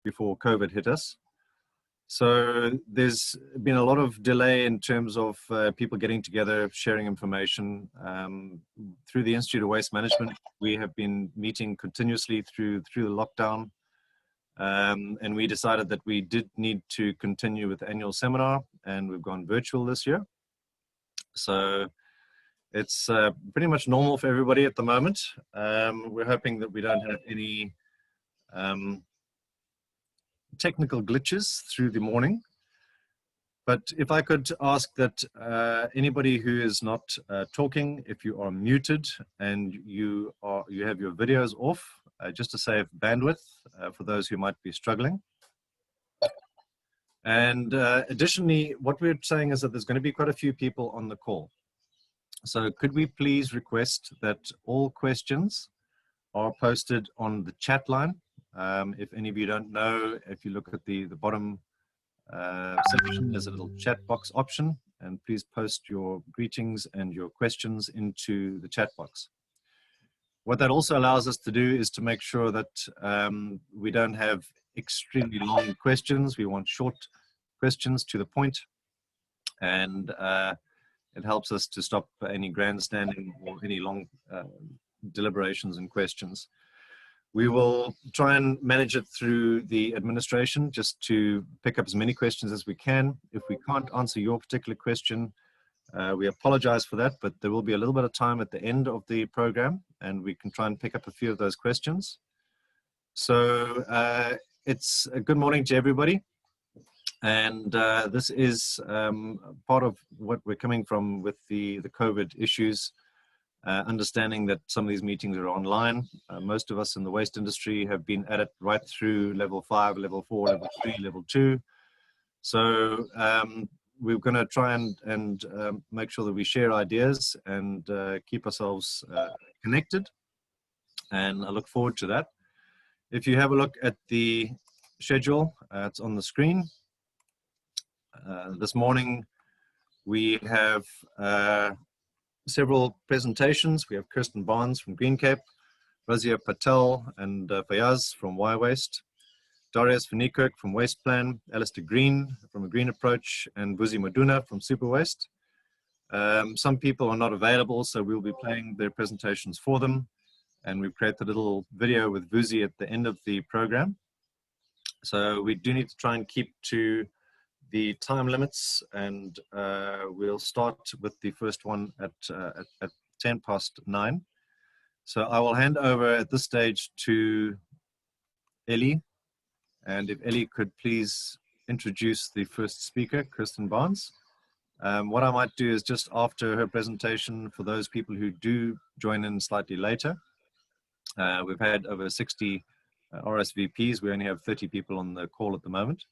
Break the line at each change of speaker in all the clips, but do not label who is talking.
before COVID hit us. So there's been a lot of delay in terms of people getting together, sharing information. Through the Institute of Waste Management, we have been meeting continuously through the lockdown. And we decided that we did need to continue with the annual seminar, and we've gone virtual this year. So it's pretty much normal for everybody at the moment. We're hoping that we don't have any technical glitches through the morning. But if I could ask that anybody who is not talking, if you are muted and you have your videos off, just to save bandwidth for those who might be struggling. And additionally, what we're saying is that there's going to be quite a few people on the call. So could we please request that all questions are posted on the chat line? If any of you don't know, if you look at the bottom section, there's a little chat box option, and please post your greetings and your questions into the chat box. What that also allows us to do is to make sure that we don't have extremely long questions. We want short questions to the point, and it helps us to stop any grandstanding or any long deliberations and questions. We will try and manage it through the administration just to pick up as many questions as we can. If we can't answer your particular question, we apologize for that, but there will be a little bit of time at the end of the program, and we can try and pick up a few of those questions. So it's a good morning to everybody. And this is part of what we're coming from with the COVID issues, understanding that some of these meetings are online. Most of us in the waste industry have been at it right through level 5, level 4, level 3, level 2. So we're going to try and make sure that we share ideas and keep ourselves connected. And I look forward to that. If you have a look at the schedule, it's on the screen. This morning we have several presentations. We have Kirsten Barnes from GreenCape, Razia, Patel and Fayaaz from Waste, Darius van Niekerk from WastePlan, Alistair Green from A Green Approach, and Vusi Maduna from Superwaste. Some people are not available, so we'll be playing their presentations for them. And we've created a little video with Vusi at the end of the program. So we do need to try and keep to the time limits, and we'll start with the first one at 9:10. So I will hand over at this stage to Ellie, and if Ellie could please introduce the first speaker, Kirsten Barnes. What I might do is just after her presentation, for those people who do join in slightly later, we've had over 60 RSVPs. We only have 30 people on the call at the moment.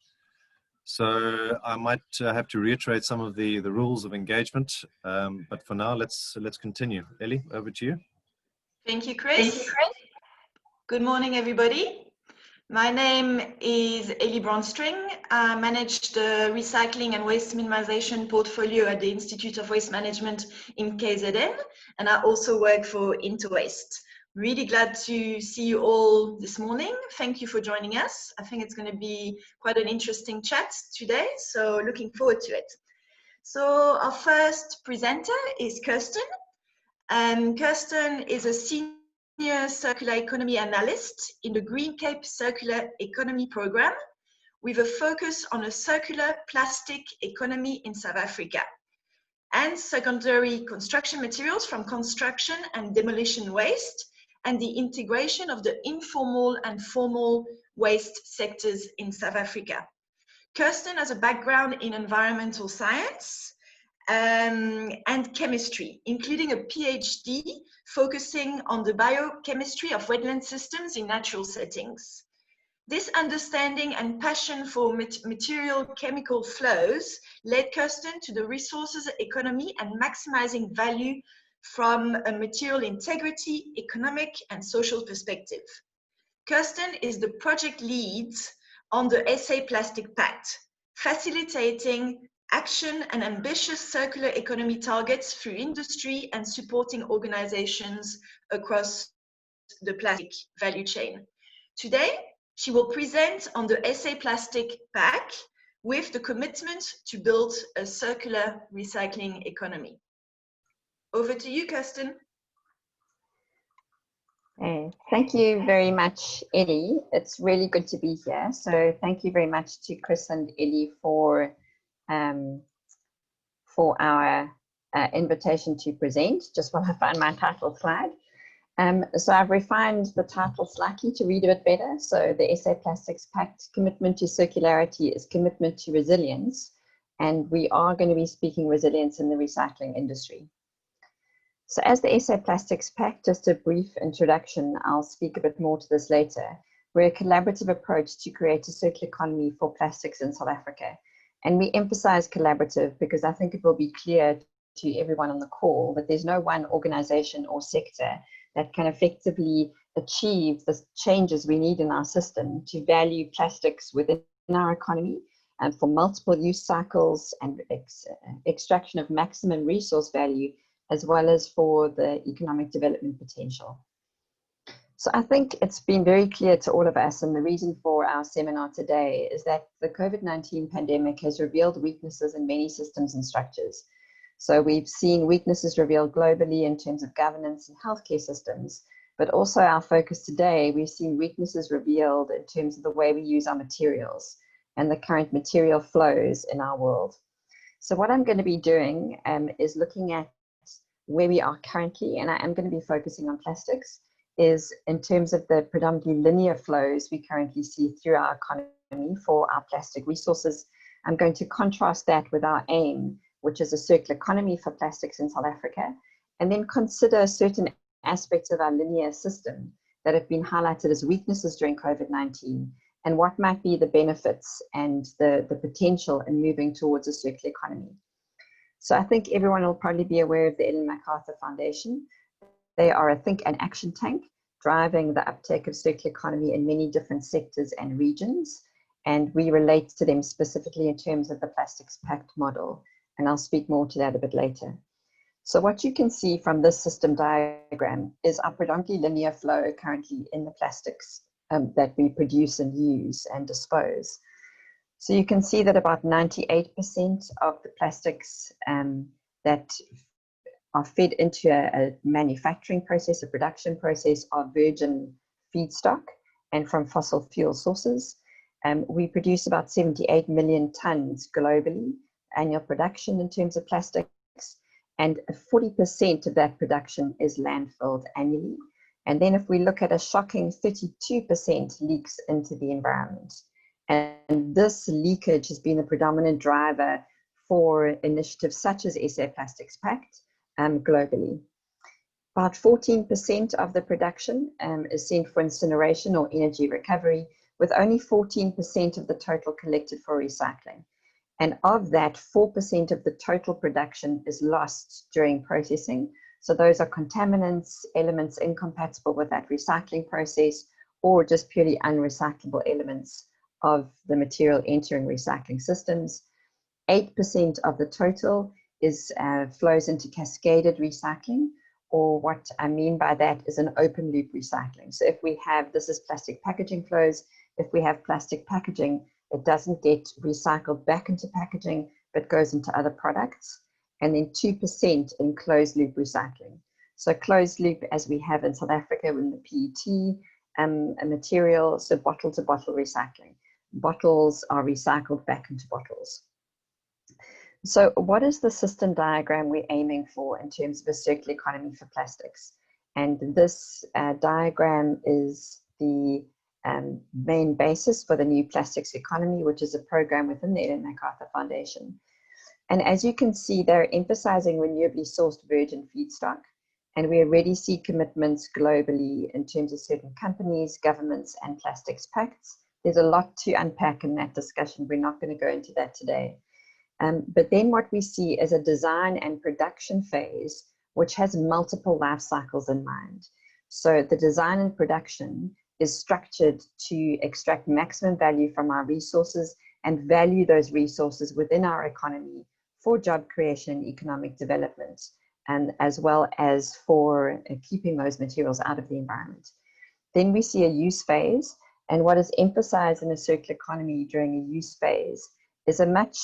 So I might have to reiterate some of the rules of engagement, but for now, let's continue. Ellie, over to you.
Thank you, Chris. Good morning, everybody. My name is Ellie Brandstring. I manage the recycling and waste minimization portfolio at the Institute of Waste Management in KZN, and I also work for Interwaste. Really glad to see you all this morning. Thank you for joining us. I think it's going to be quite an interesting chat today, so looking forward to it. So our first presenter is Kirsten. Kirsten is a senior circular economy analyst in the GreenCape Circular Economy Program with a focus on a circular plastic economy in South Africa and secondary construction materials from construction and demolition waste, and the integration of the informal and formal waste sectors in South Africa. Kirsten has a background in environmental science and chemistry, including a PhD focusing on the biochemistry of wetland systems in natural settings. This understanding and passion for material chemical flows led Kirsten to the resources economy and maximizing value from a material integrity, economic, and social perspective. Kirsten is the project lead on the SA Plastics Pact, facilitating action and ambitious circular economy targets through industry and supporting organizations across the plastic value chain. Today, She will present on the SA Plastic Pact with the commitment to build a circular recycling economy. Over to you, Kirsten.
Thank you very much, Ellie. It's really good to be here. So thank you very much to Chris and Ellie for our invitation to present, just while I find my title slide. So I've refined the title slightly to read a bit better. So the SA Plastics Pact, commitment to circularity is commitment to resilience. And we are going to be speaking resilience in the recycling industry. So as the SA Plastics Pact, just a brief introduction, I'll speak a bit more to this later. We're a collaborative approach to create a circular economy for plastics in South Africa. And we emphasize collaborative because I think it will be clear to everyone on the call that there's no one organization or sector that can effectively achieve the changes we need in our system to value plastics within our economy and for multiple use cycles and extraction of maximum resource value, as well as for the economic development potential. So I think it's been very clear to all of us, and the reason for our seminar today is that the COVID-19 pandemic has revealed weaknesses in many systems and structures. So we've seen weaknesses revealed globally in terms of governance and healthcare systems, but also our focus today, we've seen weaknesses revealed in terms of the way we use our materials and the current material flows in our world. So what I'm going to be doing is looking at where we are currently, and I am going to be focusing on plastics, is in terms of the predominantly linear flows we currently see through our economy for our plastic resources. I'm going to contrast that with our aim, which is a circular economy for plastics in South Africa, and then consider certain aspects of our linear system that have been highlighted as weaknesses during COVID-19, and what might be the benefits and the potential in moving towards a circular economy. So I think everyone will probably be aware of the Ellen MacArthur Foundation. They are a think and action tank driving the uptake of circular economy in many different sectors and regions. And we relate to them specifically in terms of the Plastics Pact model. And I'll speak more to that a bit later. So what you can see from this system diagram is our predominantly linear flow currently in the plastics that we produce and use and dispose. So you can see that about 98% of the plastics that are fed into a manufacturing process, a production process, are virgin feedstock and from fossil fuel sources. We produce about 78 million tons globally, annual production in terms of plastics, and 40% of that production is landfilled annually. And then if we look at a shocking 32% leaks into the environment. And this leakage has been the predominant driver for initiatives such as SA Plastics Pact globally. About 14% of the production is sent for incineration or energy recovery, with only 14% of the total collected for recycling. And of that, 4% of the total production is lost during processing. So those are contaminants, elements incompatible with that recycling process, or just purely unrecyclable elements of the material entering recycling systems. 8% of the total is flows into cascaded recycling, or what I mean by that is an open loop recycling. So if we have, this is plastic packaging flows, if we have plastic packaging, it doesn't get recycled back into packaging, but goes into other products. And then 2% in closed loop recycling. So closed loop, as we have in South Africa in the PET a material, so bottle to bottle recycling. Bottles are recycled back into bottles. So what is the system diagram we're aiming for in terms of a circular economy for plastics? And this diagram is the main basis for the new plastics economy, which is a program within the Ellen MacArthur Foundation. And as you can see, they're emphasizing renewably sourced virgin feedstock. And we already see commitments globally in terms of certain companies, governments, and plastics pacts. There's a lot to unpack in that discussion. We're not going to go into that today. But then what we see is a design and production phase, which has multiple life cycles in mind. So the design and production is structured to extract maximum value from our resources and value those resources within our economy for job creation and economic development, and as well as for keeping those materials out of the environment. Then we see a use phase, And what is emphasized in a circular economy during a use phase is a much,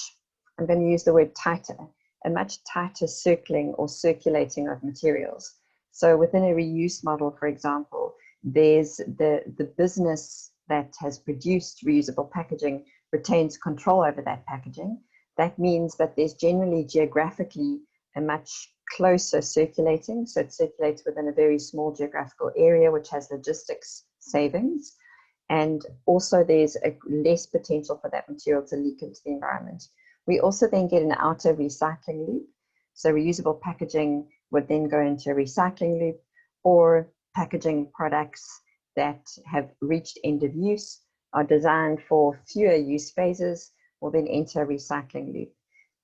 I'm going to use the word tighter, a much tighter circling or circulating of materials. So within a reuse model, for example, there's the business that has produced reusable packaging retains control over that packaging. That means that there's generally geographically a much closer circulating. So it circulates within a very small geographical area, which has logistics savings. And also there's a less potential for that material to leak into the environment. We also then get an outer recycling loop. So reusable packaging would then go into a recycling loop, or packaging products that have reached end of use are designed for fewer use phases will then enter a recycling loop.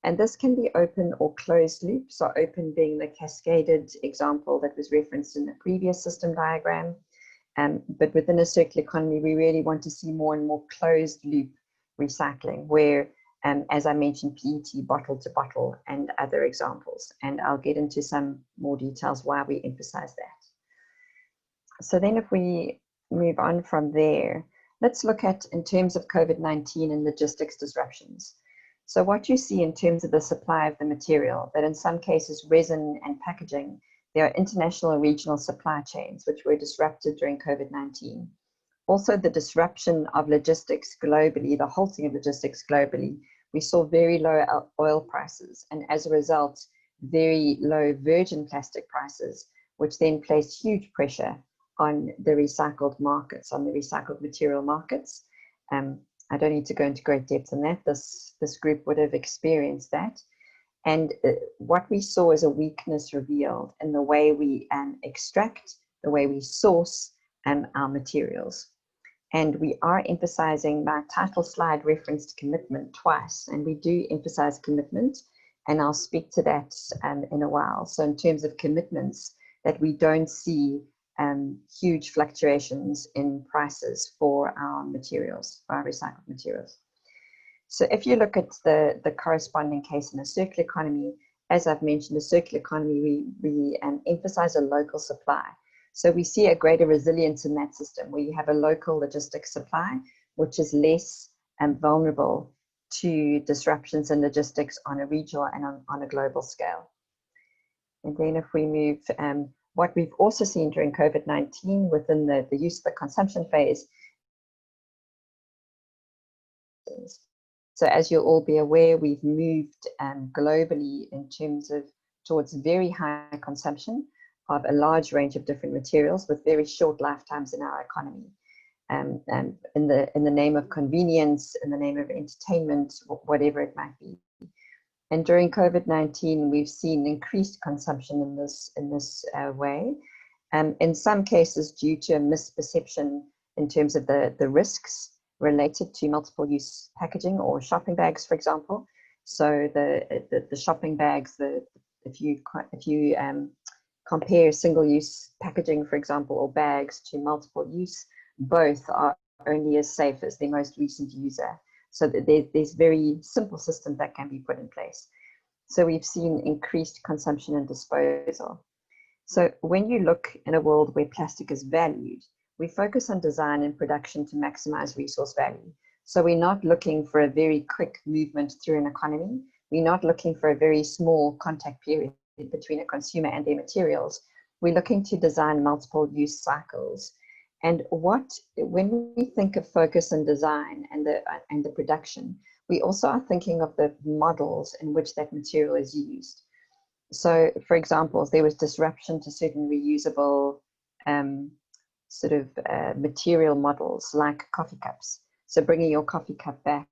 And this can be open or closed loop. So open being the cascaded example that was referenced in the previous system diagram. But within a circular economy, we really want to see more and more closed loop recycling, where, as I mentioned, PET bottle to bottle and other examples. And I'll get into some more details why we emphasize that. So then if we move on from there, let's look at in terms of COVID-19 and logistics disruptions. So what you see in terms of the supply of the material, that in some cases resin and packaging, there are international and regional supply chains which were disrupted during COVID-19. Also the disruption of logistics globally, the halting of logistics globally, we saw very low oil prices, and as a result, very low virgin plastic prices, which then placed huge pressure on the recycled markets, on the recycled material markets. I don't need to go into great depth on that. This group would have experienced that. And what we saw is a weakness revealed in the way we extract, the way we source our materials. And we are emphasizing, my title slide referenced commitment twice, and we do emphasize commitment, and I'll speak to that in a while. So in terms of commitments, that we don't see huge fluctuations in prices for our materials, for our recycled materials. So if you look at the corresponding case in a circular economy, as I've mentioned, the circular economy, we emphasize a local supply. So we see a greater resilience in that system where you have a local logistics supply, which is less vulnerable to disruptions in logistics on a regional and on a global scale. And then if we move, what we've also seen during COVID-19 within the use of the consumption phase. So as you'll all be aware, we've moved globally in terms of towards very high consumption of a large range of different materials with very short lifetimes in our economy. In the name of convenience, in the name of entertainment, whatever it might be. And during COVID-19, we've seen increased consumption in this way. In some cases, due to a misperception in terms of the risks related to multiple use packaging or shopping bags, for example. So the shopping bags, if you compare single-use packaging, for example, or bags to multiple use, both are only as safe as the most recent user. So there's very simple systems that can be put in place. So we've seen increased consumption and disposal. So when you look in a world where plastic is valued, we focus on design and production to maximize resource value. So we're not looking for a very quick movement through an economy. We're not looking for a very small contact period between a consumer and their materials. We're looking to design multiple use cycles. And when we think of focus and design and the production, we also are thinking of the models in which that material is used. So, for example, there was disruption to certain reusable material models like coffee cups. So bringing your coffee cup back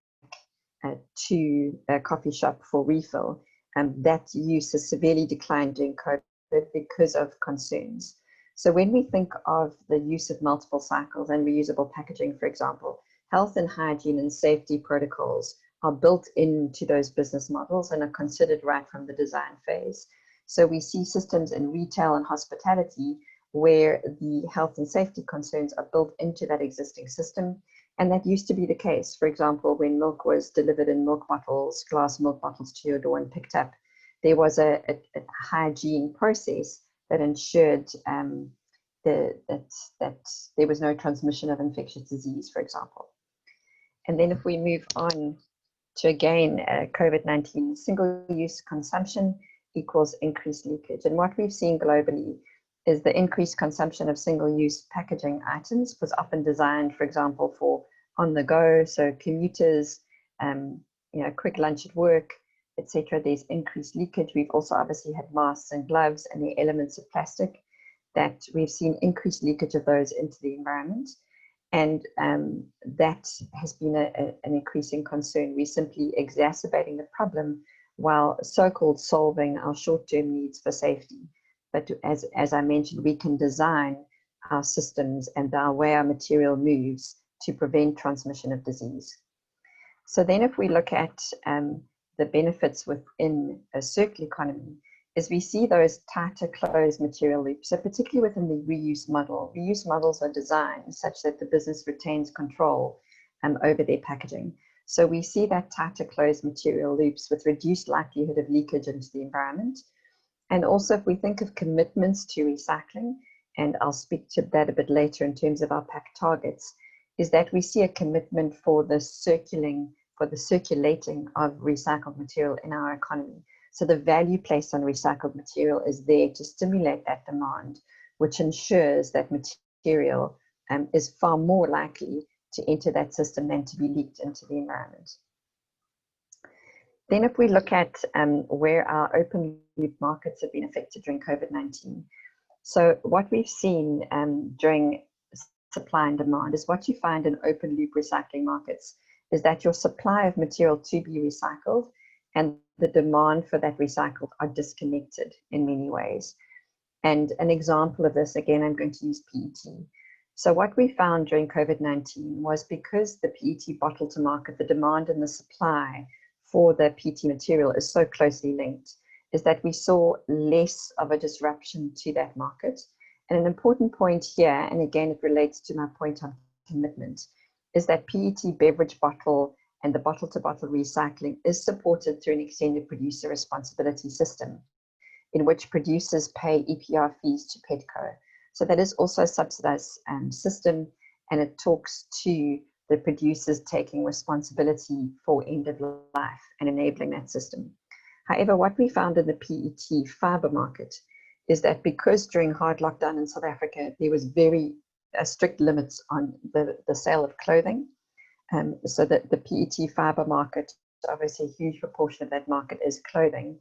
to a coffee shop for refill, that use has severely declined during COVID because of concerns. So when we think of the use of multiple cycles and reusable packaging, for example, health and hygiene and safety protocols are built into those business models and are considered right from the design phase. So we see systems in retail and hospitality where the health and safety concerns are built into that existing system. And that used to be the case. For example, when milk was delivered in milk bottles, glass milk bottles to your door and picked up, there was a hygiene process that ensured that there was no transmission of infectious disease, for example. And then if we move on to, again, COVID-19, single-use consumption equals increased leakage. And what we've seen globally is the increased consumption of single-use packaging items was often designed, for example, for on the go, so commuters, quick lunch at work, etc. There's increased leakage. We've also obviously had masks and gloves and the elements of plastic that we've seen increased leakage of those into the environment. And that has been an increasing concern. We're simply exacerbating the problem while so-called solving our short-term needs for safety. But as I mentioned, we can design our systems and our way our material moves to prevent transmission of disease. So then if we look at the benefits within a circular economy, is we see those tighter closed material loops. So particularly within the reuse model, reuse models are designed such that the business retains control over their packaging. So we see that tighter closed material loops with reduced likelihood of leakage into the environment. And also if we think of commitments to recycling, and I'll speak to that a bit later in terms of our pact targets, is that we see a commitment for the circulating of recycled material in our economy. So the value placed on recycled material is there to stimulate that demand, which ensures that material is far more likely to enter that system than to be leaked into the environment. Then if we look at where our open loop markets have been affected during COVID-19. So what we've seen during supply and demand is what you find in open loop recycling markets is that your supply of material to be recycled and the demand for that recycled are disconnected in many ways. And an example of this, again, I'm going to use PET. So what we found during COVID-19 was because the PET bottle to market, the demand and the supply for the PET material is so closely linked, is that we saw less of a disruption to that market. And an important point here, and again, it relates to my point on commitment, is that PET beverage bottle and the bottle-to-bottle recycling is supported through an extended producer responsibility system in which producers pay EPR fees to PETCO. So that is also a subsidized system, and it talks to the producers taking responsibility for end of life and enabling that system. However, what we found in the PET fiber market is that because during hard lockdown in South Africa, there was very strict limits on the sale of clothing. So that the PET fiber market, obviously a huge proportion of that market is clothing,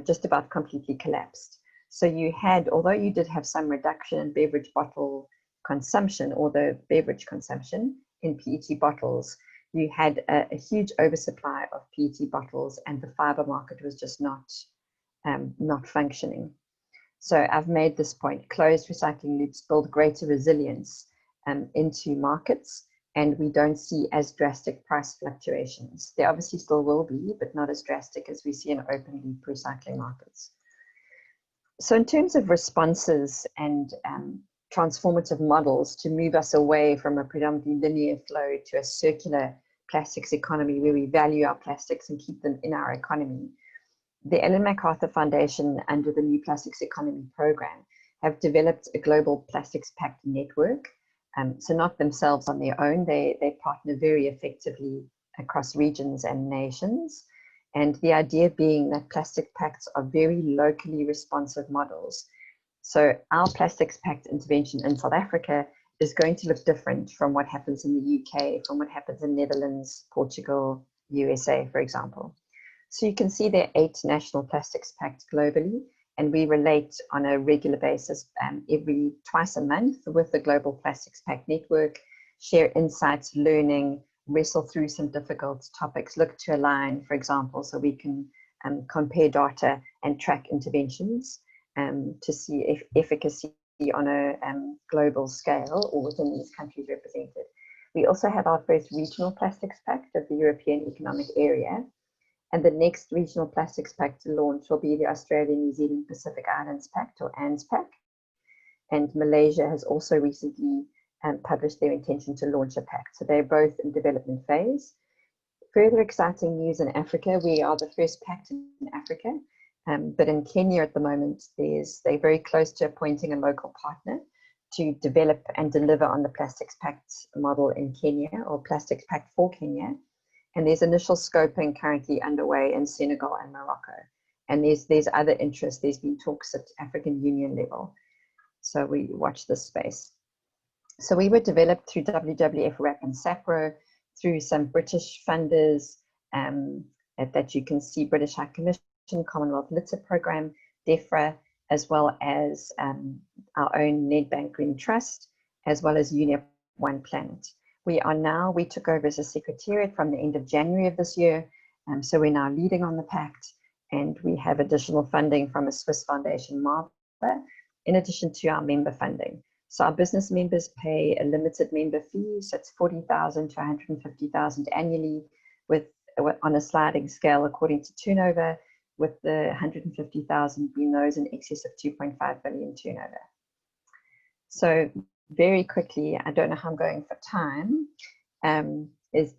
just about completely collapsed. So you had, although you did have some reduction in beverage bottle consumption or the beverage consumption in PET bottles, you had a huge oversupply of PET bottles and the fiber market was just not functioning. So I've made this point, closed recycling loops build greater resilience into markets, and we don't see as drastic price fluctuations. There obviously still will be, but not as drastic as we see in open loop recycling markets. So in terms of responses and transformative models to move us away from a predominantly linear flow to a circular plastics economy where we value our plastics and keep them in our economy, the Ellen MacArthur Foundation under the New Plastics Economy program have developed a global plastics pact network. So not themselves on their own, they partner very effectively across regions and nations. And the idea being that plastic pacts are very locally responsive models. So our plastics pact intervention in South Africa is going to look different from what happens in the UK, from what happens in Netherlands, Portugal, USA, for example. So you can see there are 8 national plastics pacts globally, and we relate on a regular basis twice a month with the Global Plastics Pact Network, share insights, learning, wrestle through some difficult topics, look to align, for example, so we can compare data and track interventions to see if efficacy on a global scale or within these countries represented. We also have our first regional plastics pact of the European Economic Area. And the next regional plastics pact to launch will be the Australian New Zealand Pacific Islands Pact, or ANZPAC. And Malaysia has also recently published their intention to launch a pact. So they're both in development phase. Further exciting news in Africa, we are the first pact in Africa. But in Kenya at the moment, they're very close to appointing a local partner. to develop and deliver on the Plastics Pact model in Kenya, or Plastics Pact for Kenya. And there's initial scoping currently underway in Senegal and Morocco. And there's other interest. There's been talks at African Union level. So we watch this space. So we were developed through WWF, RAP, and SAPRO, through some British funders that you can see: British High Commission, Commonwealth Litter Program, DEFRA, as well as our own Nedbank Green Trust, as well as UNEP One Planet. We took over as a secretariat from the end of January of this year. So we're now leading on the pact, and we have additional funding from a Swiss foundation, MARBA, in addition to our member funding. So our business members pay a limited member fee, so it's 40,000 to 150,000 annually, on a sliding scale according to turnover, with the 150,000 being those in excess of 2.5 billion turnover. So very quickly, I don't know how I'm going for time,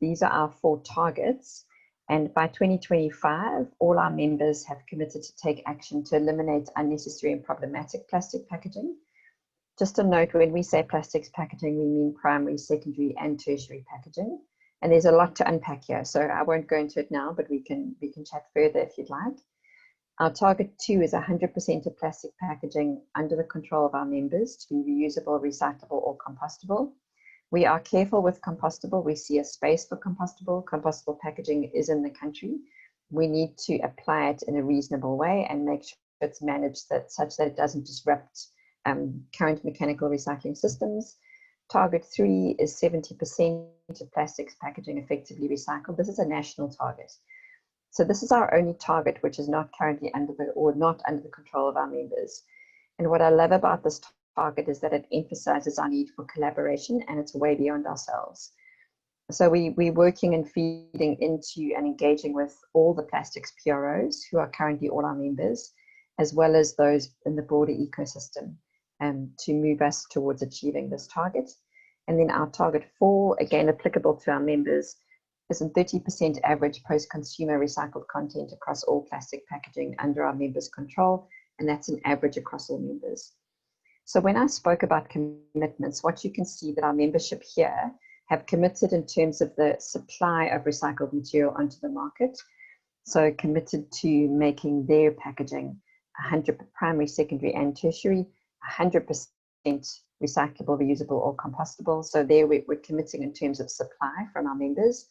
these are our 4 targets. And by 2025, all our members have committed to take action to eliminate unnecessary and problematic plastic packaging. Just a note, when we say plastics packaging, we mean primary, secondary, and tertiary packaging. And there's a lot to unpack here, so I won't go into it now, but we can chat further if you'd like. Our target 2 is 100% of plastic packaging under the control of our members to be reusable, recyclable, or compostable. We are careful with compostable. We see a space for compostable. Compostable packaging is in the country. We need to apply it in a reasonable way and make sure it's managed such that it doesn't disrupt current mechanical recycling systems. Target 3 is 70% of plastics packaging effectively recycled. This is a national target. So this is our only target, which is not currently not under the control of our members. And what I love about this target is that it emphasizes our need for collaboration, and it's way beyond ourselves. So we're working and feeding into and engaging with all the plastics PROs, who are currently all our members, as well as those in the broader ecosystem, to move us towards achieving this target. And then our target 4, again applicable to our members, is a 30% average post-consumer recycled content across all plastic packaging under our members' control, and that's an average across all members. So when I spoke about commitments, what you can see that our membership here have committed in terms of the supply of recycled material onto the market. So committed to making their packaging 100% primary, secondary, and tertiary, 100% recyclable, reusable, or compostable. So there we're committing in terms of supply from our members.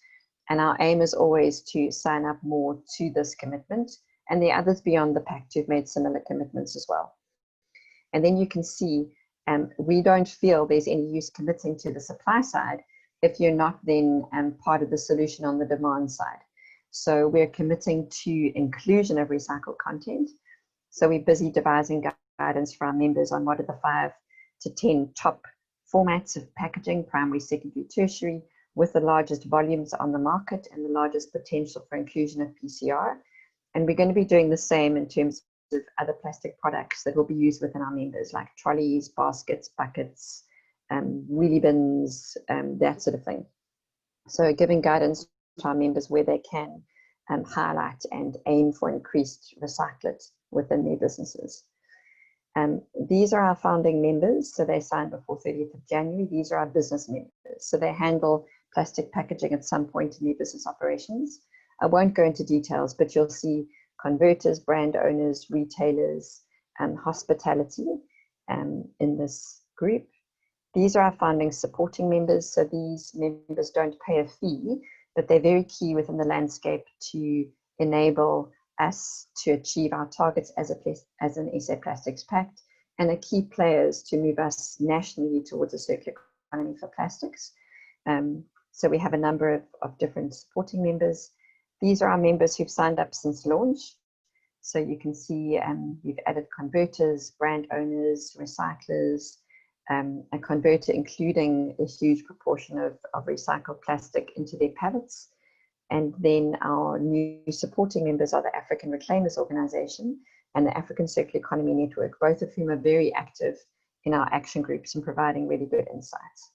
And our aim is always to sign up more to this commitment, and the others beyond the pact who've made similar commitments as well. And then you can see we don't feel there's any use committing to the supply side if you're not then part of the solution on the demand side. So we're committing to inclusion of recycled content. So we're busy devising guidance for our members on what are the 5 to 10 top formats of packaging, primary, secondary, tertiary, with the largest volumes on the market and the largest potential for inclusion of PCR. And we're going to be doing the same in terms of other plastic products that will be used within our members, like trolleys, baskets, buckets, wheelie bins, that sort of thing. So giving guidance to our members where they can highlight and aim for increased recyclate within their businesses. These are our founding members, so they signed before 30th of January. These are our business members, so they handle plastic packaging at some point in their business operations. I won't go into details, but you'll see converters, brand owners, retailers, and hospitality in this group. These are our founding supporting members, so these members don't pay a fee, but they're very key within the landscape to enable us to achieve our targets as an SA Plastics Pact, and are key players to move us nationally towards a circular economy for plastics. So we have a number of different supporting members. These are our members who've signed up since launch. So you can see we've added converters, brand owners, recyclers, a converter including a huge proportion of recycled plastic into their pallets. And then our new supporting members are the African Reclaimers Organization and the African Circular Economy Network, both of whom are very active in our action groups and providing really good insights.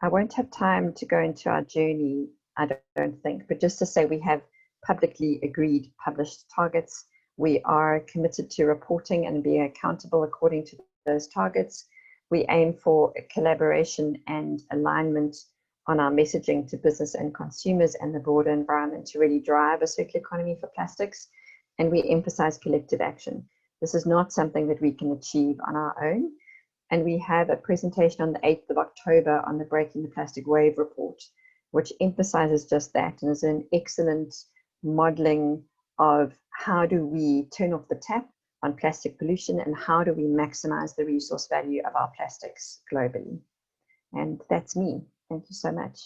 I won't have time to go into our journey, I don't think, but just to say we have publicly agreed published targets. We are committed to reporting and being accountable according to those targets. we aim for a collaboration and alignment on our messaging to business and consumers and the broader environment to really drive a circular economy for plastics. And we emphasize collective action. This is not something that we can achieve on our own. And we have a presentation on the 8th of October on the Breaking the Plastic Wave report, which emphasizes just that and is an excellent modeling of how do we turn off the tap on plastic pollution and how do we maximize the resource value of our plastics globally. And that's me. Thank you so much.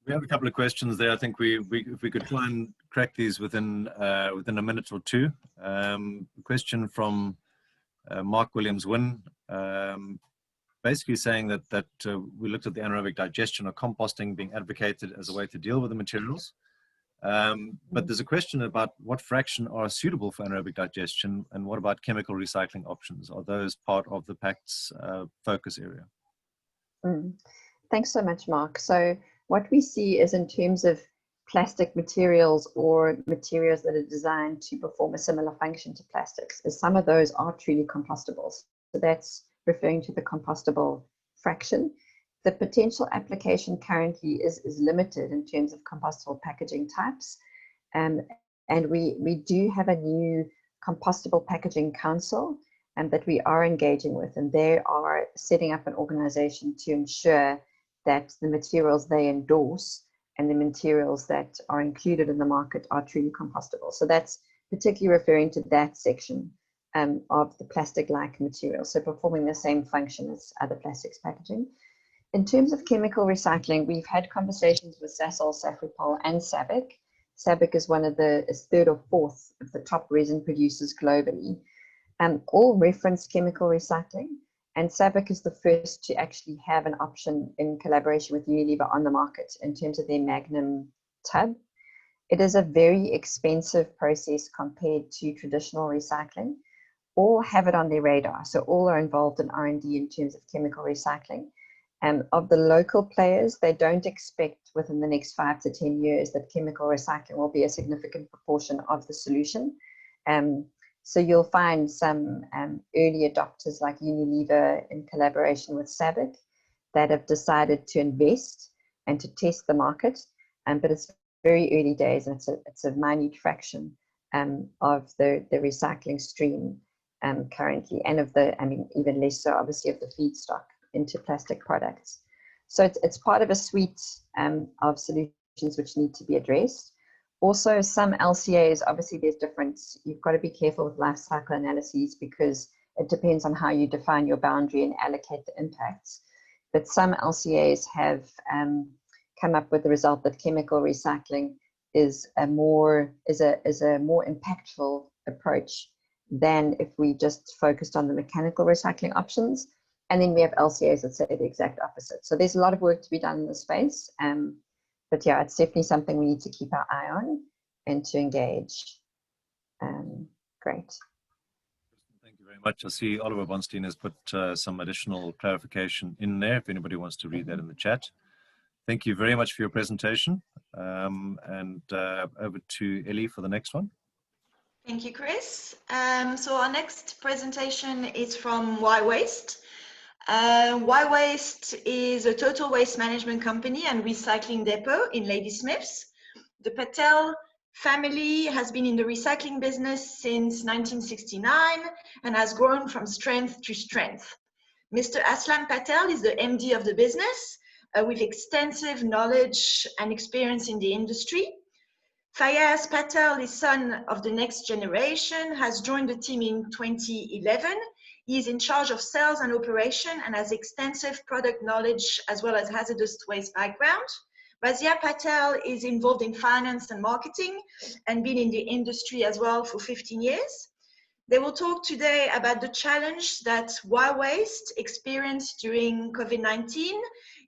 We have a couple of questions there. I think if we could try and crack these within a minute or two. A question from Mark Williams-Wynn, basically saying that we looked at the anaerobic digestion or composting being advocated as a way to deal with the materials. But there's a question about what fraction are suitable for anaerobic digestion and what about chemical recycling options? Are those part of the Pact's focus area?
Thanks so much, Mark. So what we see is in terms of plastic materials or materials that are designed to perform a similar function to plastics, is some of those are truly compostable. So that's referring to the compostable fraction. The potential application currently is limited in terms of compostable packaging types. And we do have a new compostable packaging council that we are engaging with, and they are setting up an organization to ensure that the materials they endorse and the materials that are included in the market are truly compostable. So that's particularly referring to that section of the plastic-like material, so performing the same function as other plastics packaging. In terms of chemical recycling, we've had conversations with Sasol, Safripol, and SABIC. SABIC is one of is third or fourth of the top resin producers globally. All reference chemical recycling, and SABIC is the first to actually have an option in collaboration with Unilever on the market in terms of their Magnum tub. It is a very expensive process compared to traditional recycling. All have it on their radar, so all are involved in R&D in terms of chemical recycling. Of the local players, they don't expect within the next 5 to 10 years that chemical recycling will be a significant proportion of the solution. So you'll find some early adopters like Unilever in collaboration with SABIC that have decided to invest and to test the market, but it's very early days, and it's a minute fraction of the recycling stream currently, and of the, even less so obviously of the feedstock into plastic products. So it's part of a suite of solutions which need to be addressed. Also, some LCAs, obviously there's difference. You've got to be careful with life cycle analyses because it depends on how you define your boundary and allocate the impacts. But some LCAs have come up with the result that chemical recycling is a more impactful approach than if we just focused on the mechanical recycling options. And then we have LCAs that say the exact opposite. So there's a lot of work to be done in the space. But yeah, it's definitely something we need to keep our eye on and to engage. Great.
Thank you very much. I see Oliver Bonstein has put some additional clarification in there if anybody wants to read that in the chat. Thank you very much for your presentation. And over to Ellie for the next one.
Thank you, Chris. So our next presentation is from WastePlan. WastePlan is a total waste management company and recycling depot in Ladysmiths. The Patel family has been in the recycling business since 1969 and has grown from strength to strength. Mr. Aslam Patel is the MD of the business with extensive knowledge and experience in the industry. Fayaaz Patel is son of the next generation, has joined the team in 2011. He is in charge of sales and operation and has extensive product knowledge as well as hazardous waste background. Razia Patel is involved in finance and marketing and been in the industry as well for 15 years. They will talk today about the challenge that WastePlan experienced during COVID-19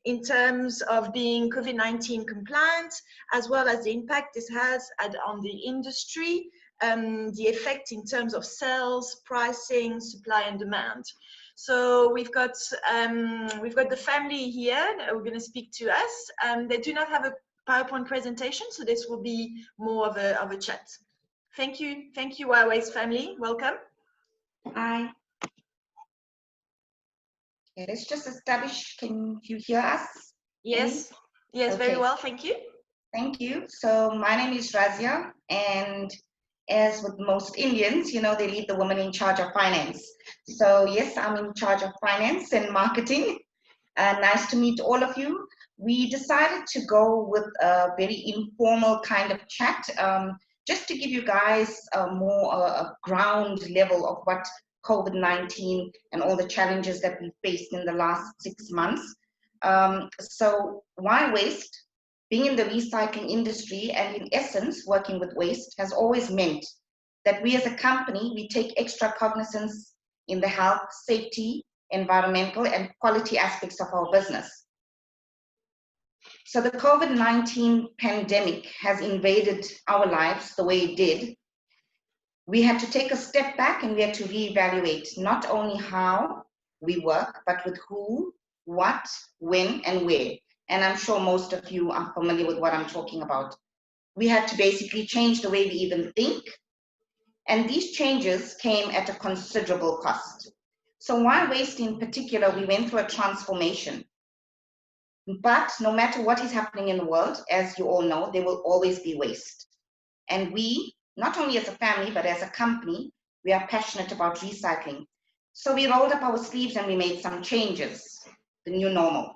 in terms of being COVID-19 compliant, as well as the impact this has on the industry, the effect in terms of sales, pricing, supply and demand. So we've got the family here that are going to speak to us. They do not have a PowerPoint presentation, so this will be more of a chat. Thank you, Waste family. Welcome.
Hi. Okay, let's just establish. Can you hear us?
Yes. Yes,
okay.
Very well. Thank you.
Thank you. So my name is Razia, and as with most Indians, you know, they leave the woman in charge of finance. So yes, I'm in charge of finance and marketing. Nice to meet all of you. We decided to go with a very informal kind of chat, just to give you guys a ground level of what COVID-19 and all the challenges that we faced in the last 6 months. So why waste? Being in the recycling industry and in essence working with waste has always meant that we as a company, we take extra cognizance in the health, safety, environmental and quality aspects of our business. So the COVID-19 pandemic has invaded our lives the way it did. We had to take a step back and we had to reevaluate not only how we work, but with who, what, when, and where. And I'm sure most of you are familiar with what I'm talking about. We had to basically change the way we even think. And these changes came at a considerable cost. So why waste in particular, we went through a transformation. But no matter what is happening in the world, as you all know, there will always be waste. And we, not only as a family, but as a company, we are passionate about recycling. So we rolled up our sleeves and we made some changes, the new normal.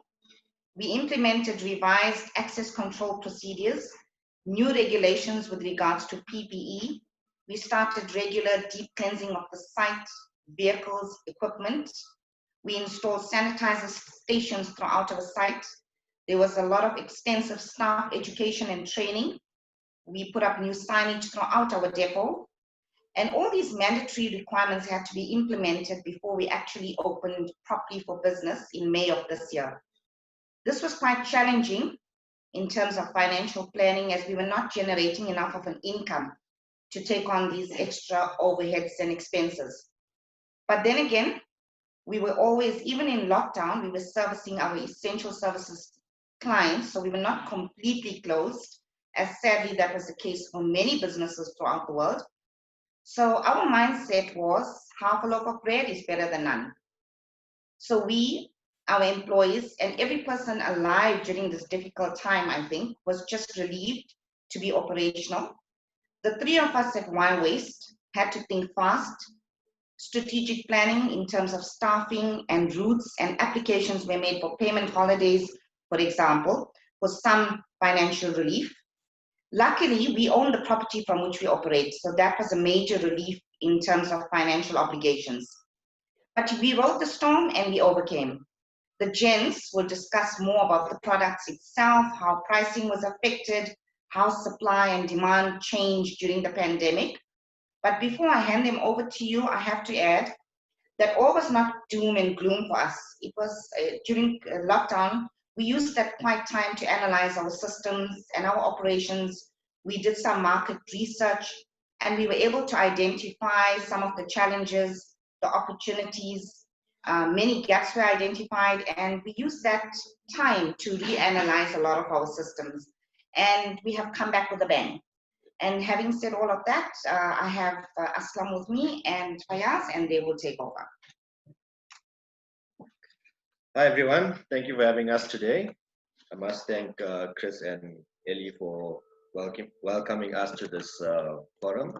We implemented revised access control procedures, new regulations with regards to PPE. We started regular deep cleansing of the site, vehicles, equipment. We installed sanitizer stations throughout our site. There was a lot of extensive staff education and training. We put up new signage throughout our depot. And all these mandatory requirements had to be implemented before we actually opened properly for business in May of this year. This was quite challenging in terms of financial planning as we were not generating enough of an income to take on these extra overheads and expenses. But then again, we were always, even in lockdown, we were servicing our essential services clients, so we were not completely closed, as sadly that was the case for many businesses throughout the world. So our mindset was half a loaf of bread is better than none. So we, our employees, and every person alive during this difficult time, I think, was just relieved to be operational. The three of us at Why Waste had to think fast. Strategic planning in terms of staffing and routes and applications were made for payment holidays, for example, for some financial relief. Luckily, we own the property from which we operate, so that was a major relief in terms of financial obligations. But we rode the storm and we overcame. The gents will discuss more about the products itself, how pricing was affected, how supply and demand changed during the pandemic. But before I hand them over to you, I have to add that all was not doom and gloom for us. It was during lockdown, we used that quiet time to analyze our systems and our operations. We did some market research and we were able to identify some of the challenges, the opportunities, many gaps were identified, and we used that time to reanalyze a lot of our systems. And we have come back with a bang. And having said all of that, I have Aslam with me and Fayaaz, and they will take over.
Hi everyone, thank you for having us today. I must thank Chris and Ellie for welcoming us to this forum.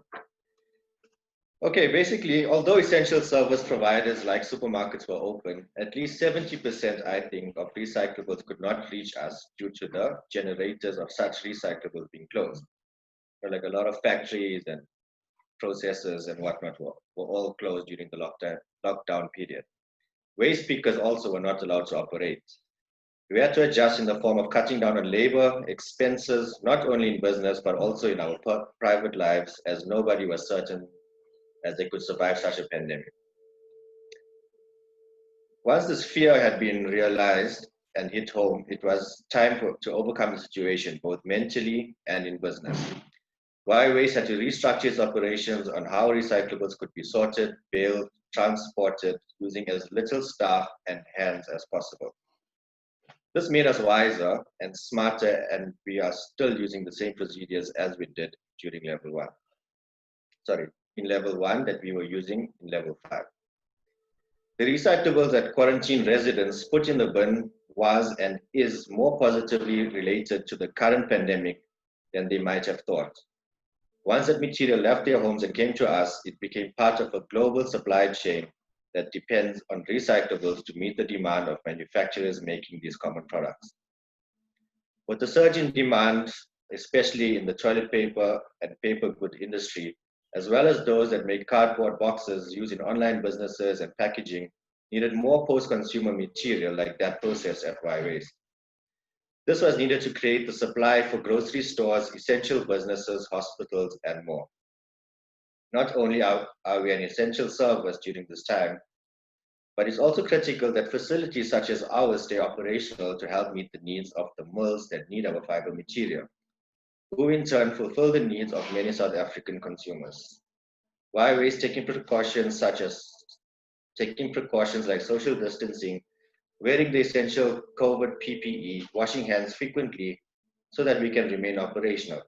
Okay, basically, although essential service providers like supermarkets were open, at least 70%, I think, of recyclables could not reach us due to the generators of such recyclables being closed. So like a lot of factories and processors and whatnot were all closed during the lockdown period. Waste pickers also were not allowed to operate. We had to adjust in the form of cutting down on labor, expenses, not only in business, but also in our private lives, as nobody was certain as they could survive such a pandemic. Once this fear had been realized and hit home, it was time to overcome the situation, both mentally and in business. Why Waste had to restructure its operations on how recyclables could be sorted, baled, transported using as little staff and hands as possible. This made us wiser and smarter, and we are still using the same procedures as we did during level 1. Sorry, in level 1 that we were using in level 5. The recyclables that quarantine residents put in the bin was and is more positively related to the current pandemic than they might have thought. Once that material left their homes and came to us, it became part of a global supply chain that depends on recyclables to meet the demand of manufacturers making these common products. With the surge in demand, especially in the toilet paper and paper good industry, as well as those that make cardboard boxes used in online businesses and packaging, needed more post-consumer material like that processed at WastePlan. This was needed to create the supply for grocery stores, essential businesses, hospitals, and more. Not only are we an essential service during this time, but it's also critical that facilities such as ours stay operational to help meet the needs of the mills that need our fiber material, who in turn fulfill the needs of many South African consumers. WastePlan taking precautions like social distancing, wearing the essential COVID PPE, washing hands frequently so that we can remain operational.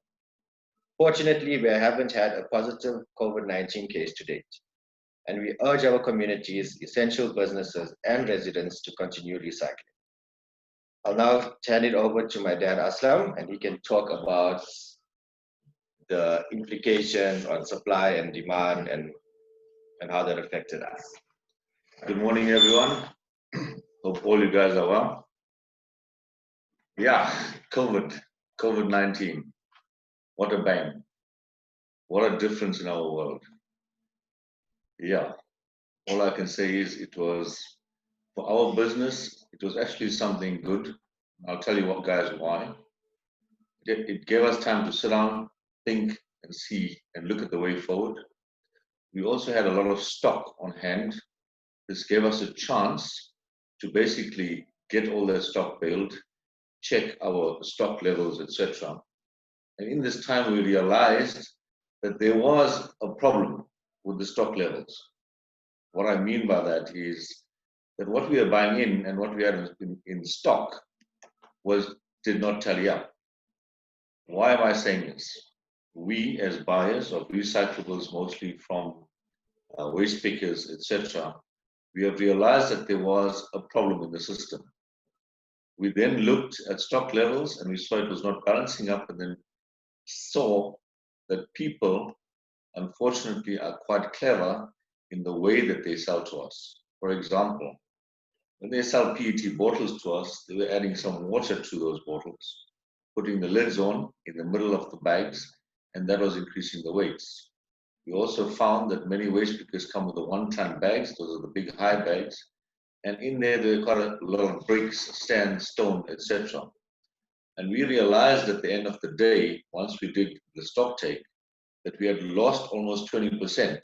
Fortunately, we haven't had a positive COVID-19 case to date, and we urge our communities, essential businesses, and residents to continue recycling. I'll now turn it over to my dad, Aslam, and he can talk about the implications on supply and demand and how that affected us.
Good morning, everyone. Hope all you guys are well. Yeah, COVID-19. What a bang. What a difference in our world. Yeah, all I can say is it was, for our business, it was actually something good. I'll tell you what, guys, why. It gave us time to sit down, think, and see, and look at the way forward. We also had a lot of stock on hand. This gave us a chance to basically get all that stock built, check our stock levels, etc. And in this time, we realized that there was a problem with the stock levels. What I mean by that is that what we are buying in and what we had in stock did not tally up. Why am I saying this? We, as buyers of recyclables, mostly from waste pickers, etc., we have realized that there was a problem in the system. We then looked at stock levels and we saw it was not balancing up, and then saw that people, unfortunately, are quite clever in the way that they sell to us. For example, when they sell PET bottles to us, they were adding some water to those bottles, putting the lids on in the middle of the bags, and that was increasing the weights. We also found that many waste pickers come with the 1-ton bags, those are the big high bags, and in there are quite a lot of bricks, sand, stone, etc. And we realized at the end of the day, once we did the stock take, that we had lost almost 20%.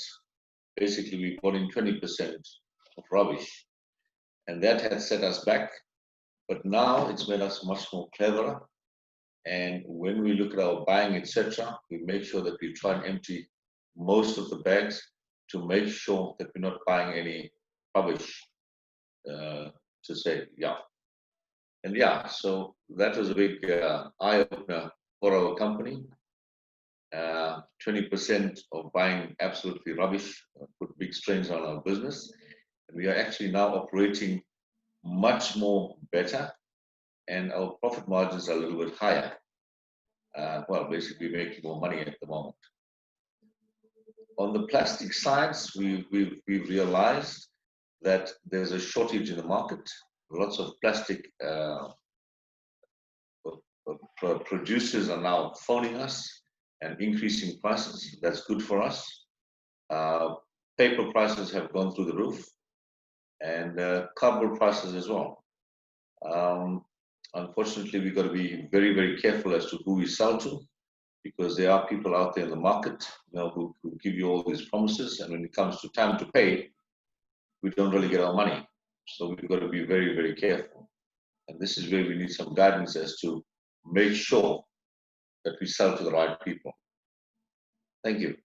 Basically, we brought in 20% of rubbish. And that had set us back. But now it's made us much more cleverer. And when we look at our buying, etc., we make sure that we try and empty most of the bags to make sure that we're not buying any rubbish, to say, yeah. And yeah, so that was a big eye-opener for our company. 20% of buying absolutely rubbish put big strains on our business. And we are actually now operating much more better, and our profit margins are a little bit higher. Well, basically making more money at the moment. On the plastic sides, we've realized that there's a shortage in the market. Lots of plastic producers are now phoning us and increasing prices. That's good for us. Paper prices have gone through the roof, and cardboard prices as well. Unfortunately, we've got to be very, very careful as to who we sell to, because there are people out there in the market, who give you all these promises, and when it comes to time to pay, we don't really get our money. So we've got to be very, very careful. And this is where we need some guidance as to make sure that we sell to the right people. Thank you.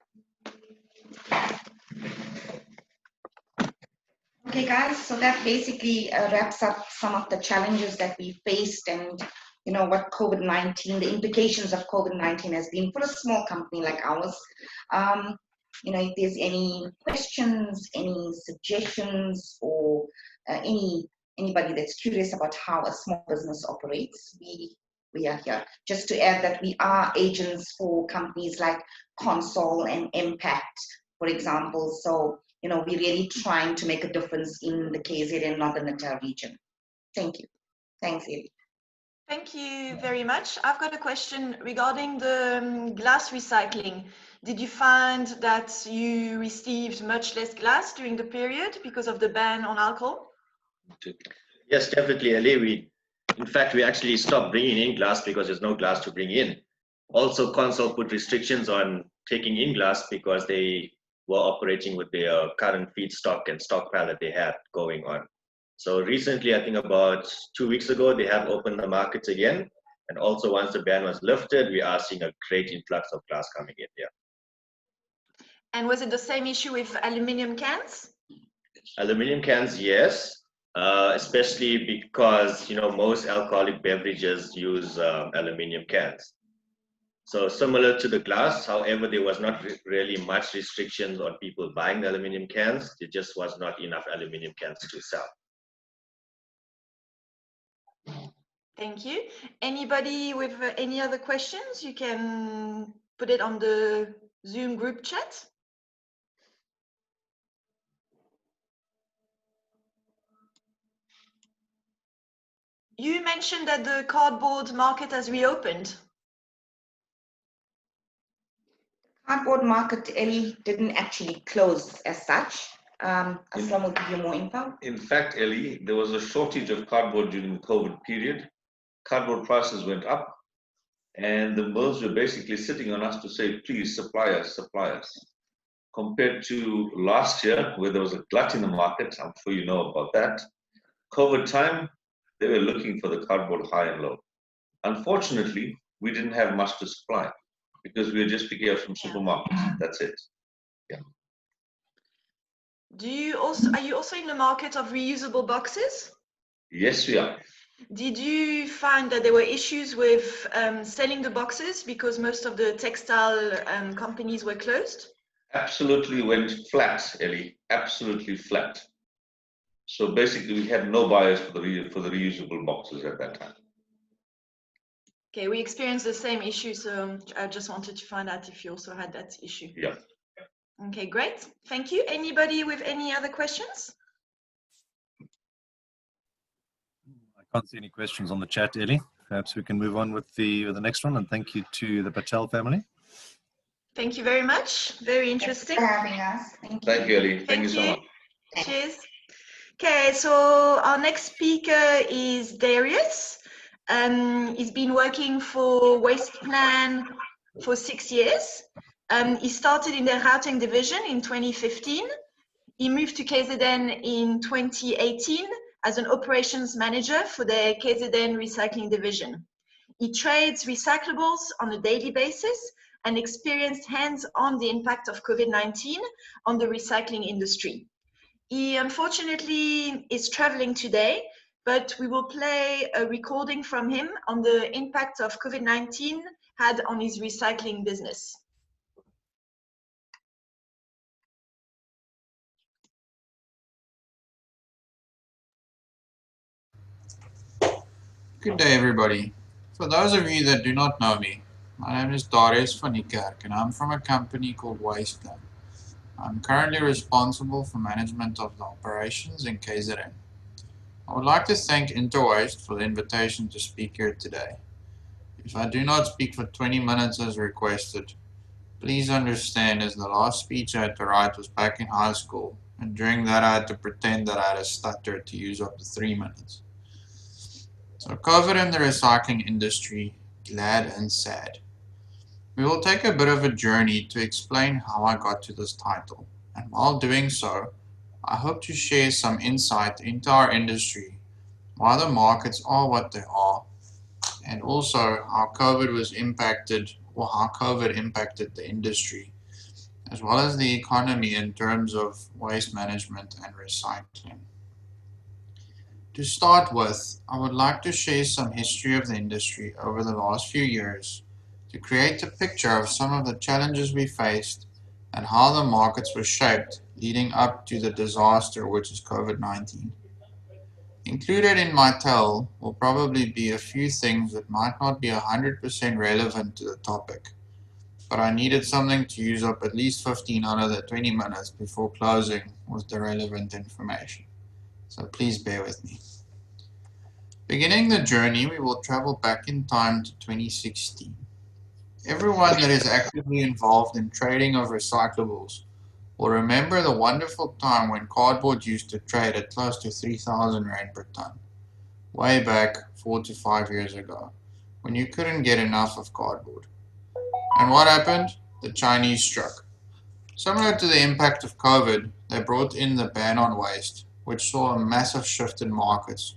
Okay, guys, so that basically wraps up some of the challenges that we faced and, you know, what COVID-19, the implications of COVID-19 has been for a small company like ours. You know, if there's any questions, any suggestions, or anybody that's curious about how a small business operates, we are here. Just to add that we are agents for companies like Consol and Impact, for example. So, you know, we're really trying to make a difference in the KZN Northern Natal region. Thank you. Thanks, Evie.
Thank you very much. I've got a question regarding the glass recycling. Did you find that you received much less glass during the period because of the ban on alcohol?
Yes, definitely, Ellie. In fact, we actually stopped bringing in glass because there's no glass to bring in. Also, Consol put restrictions on taking in glass because they were operating with their current feedstock and stockpile that they had going on. So recently, I think about 2 weeks ago, they have opened the markets again. And also once the ban was lifted, we are seeing a great influx of glass coming in here.
And was it the same issue with aluminum cans?
Aluminum cans, yes. Especially because, you know, most alcoholic beverages use aluminum cans. So similar to the glass, however, there was not really much restrictions on people buying the aluminum cans. There just was not enough aluminum cans to sell.
Thank you. Anybody with any other questions? You can put it on the Zoom group chat. You mentioned that the cardboard market has reopened.
Cardboard market, Ellie, didn't actually close as such. Aslam will give you more info.
In fact, Ellie, there was a shortage of cardboard during the COVID period. Cardboard prices went up, and the mills were basically sitting on us to say, please supply us, supply us. Compared to last year, where there was a glut in the market, I'm sure you know about that. COVID time, they were looking for the cardboard high and low. Unfortunately, we didn't have much to supply because we were just picking up from supermarkets. That's it. Yeah.
Are you also in the market of reusable boxes?
Yes, we are.
Did you find that there were issues with selling the boxes because most of the textile companies were closed?
Absolutely went flat, Ellie. Absolutely flat. So basically, we had no buyers for the reusable boxes at that time.
Okay, we experienced the same issue, so I just wanted to find out if you also had that issue.
Yeah.
Okay, great. Thank you. Anybody with any other questions?
I can't see any questions on the chat, Ellie. Perhaps we can move on with the next one, and thank you to the Patel family.
Thank you very much. Very interesting.
Thanks for having us. Thank you.
Thank you, Ellie. Thank you so much.
Cheers. Okay, so our next speaker is Darius. He's been working for WastePlan for 6 years. He started in the Gauteng division in 2015. He moved to KZN in 2018 as an operations manager for the KZN recycling division. He trades recyclables on a daily basis and experienced hands-on the impact of COVID-19 on the recycling industry. He unfortunately is traveling today, but we will play a recording from him on the impact of COVID-19 had on his recycling business.
Good day, everybody. For those of you that do not know me, my name is Darius van Niekerk, and I'm from a company called WastePlan. I'm currently responsible for management of the operations in KZN. I would like to thank Interwaste for the invitation to speak here today. If I do not speak for 20 minutes as requested, please understand, as the last speech I had to write was back in high school, and during that I had to pretend that I had a stutter to use up to 3 minutes. So COVID and the recycling industry, glad and sad. We will take a bit of a journey to explain how I got to this title, and while doing so, I hope to share some insight into our industry, why the markets are what they are, and also how COVID impacted the industry, as well as the economy in terms of waste management and recycling. To start with, I would like to share some history of the industry over the last few years to create a picture of some of the challenges we faced and how the markets were shaped leading up to the disaster which is COVID-19. Included in my tell will probably be a few things that might not be 100% relevant to the topic, but I needed something to use up at least 15 out of the 20 minutes before closing with the relevant information. So please bear with me. Beginning the journey, we will travel back in time to 2016. Everyone that is actively involved in trading of recyclables will remember the wonderful time when cardboard used to trade at close to 3,000 Rand per ton, way back 4 to 5 years ago, when you couldn't get enough of cardboard. And what happened? The Chinese struck. Similar to the impact of COVID, they brought in the ban on waste, which saw a massive shift in markets,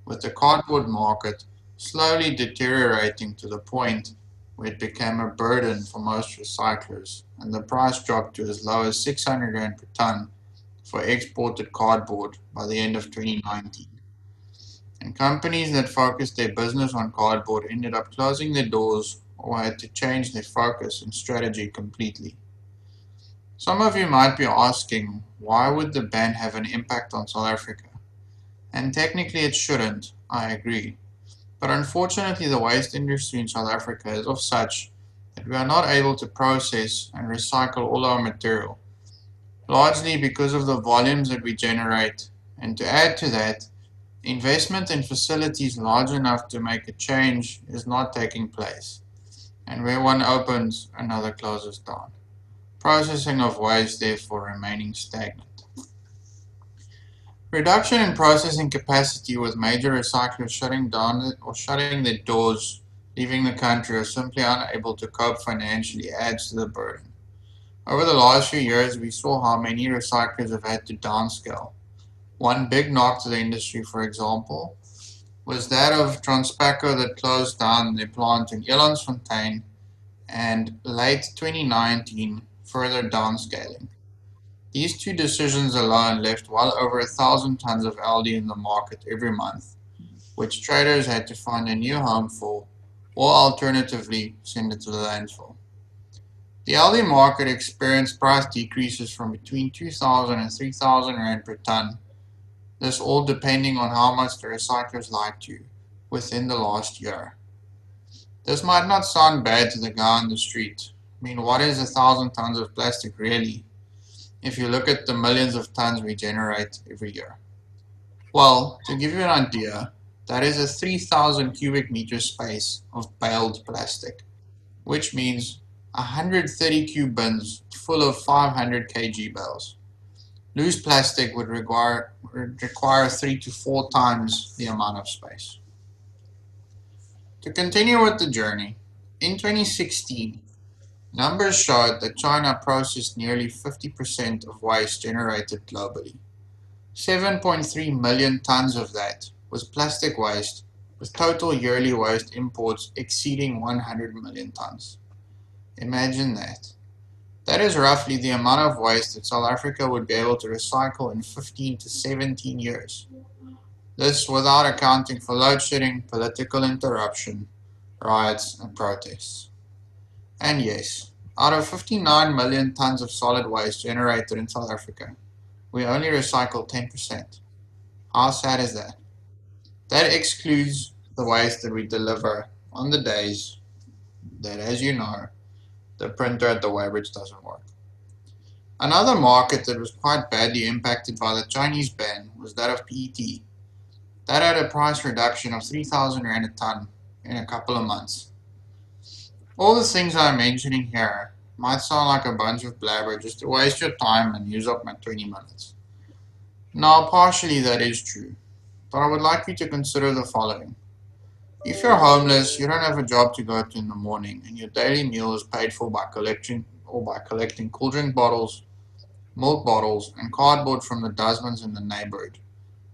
with the cardboard market slowly deteriorating to the point where it became a burden for most recyclers, and the price dropped to as low as 600 Rand per ton for exported cardboard by the end of 2019. And companies that focused their business on cardboard ended up closing their doors or had to change their focus and strategy completely. Some of you might be asking, why would the ban have an impact on South Africa? And technically it shouldn't, I agree. But unfortunately the waste industry in South Africa is of such that we are not able to process and recycle all our material, largely because of the volumes that we generate, and to add to that, investment in facilities large enough to make a change is not taking place, and where one opens, another closes down. Processing of waste therefore remaining stagnant. Reduction in processing capacity with major recyclers shutting down or shutting their doors, leaving the country, or simply unable to cope financially adds to the burden. Over the last few years, we saw how many recyclers have had to downscale. One big knock to the industry, for example, was that of Transpaco that closed down their plant in Elandsfontein and late 2019 further downscaling. These two decisions alone left well over 1,000 tons of LD in the market every month, which traders had to find a new home for, or alternatively send it to the landfill. The LD market experienced price decreases from between 2,000 and 3,000 Rand per ton, this all depending on how much the recyclers liked you within the last year. This might not sound bad to the guy on the street. I mean, what is 1,000 tons of plastic really, if you look at the millions of tons we generate every year? Well, to give you an idea, that is a 3,000 cubic meter space of baled plastic, which means 130 cube bins full of 500 kg bales. Loose plastic would require 3 to 4 times the amount of space. To continue with the journey, in 2016, numbers showed that China processed nearly 50% of waste generated globally. 7.3 million tons of that was plastic waste, with total yearly waste imports exceeding 100 million tons. Imagine that. That is roughly the amount of waste that South Africa would be able to recycle in 15 to 17 years. This without accounting for load shedding, political interruption, riots, and protests. And yes, out of 59 million tons of solid waste generated in South Africa, we only recycle 10%. How sad is that? That excludes the waste that we deliver on the days that, as you know, the printer at the weighbridge doesn't work. Another market that was quite badly impacted by the Chinese ban was that of PET. That had a price reduction of 3,000 Rand a ton in a couple of months. All the things I'm mentioning here might sound like a bunch of blabber just to waste your time and use up my 20 minutes. Now, partially that is true, but I would like you to consider the following. If you're homeless, you don't have a job to go to in the morning, and your daily meal is paid for by collecting cool drink bottles, milk bottles, and cardboard from the dustbins in the neighborhood,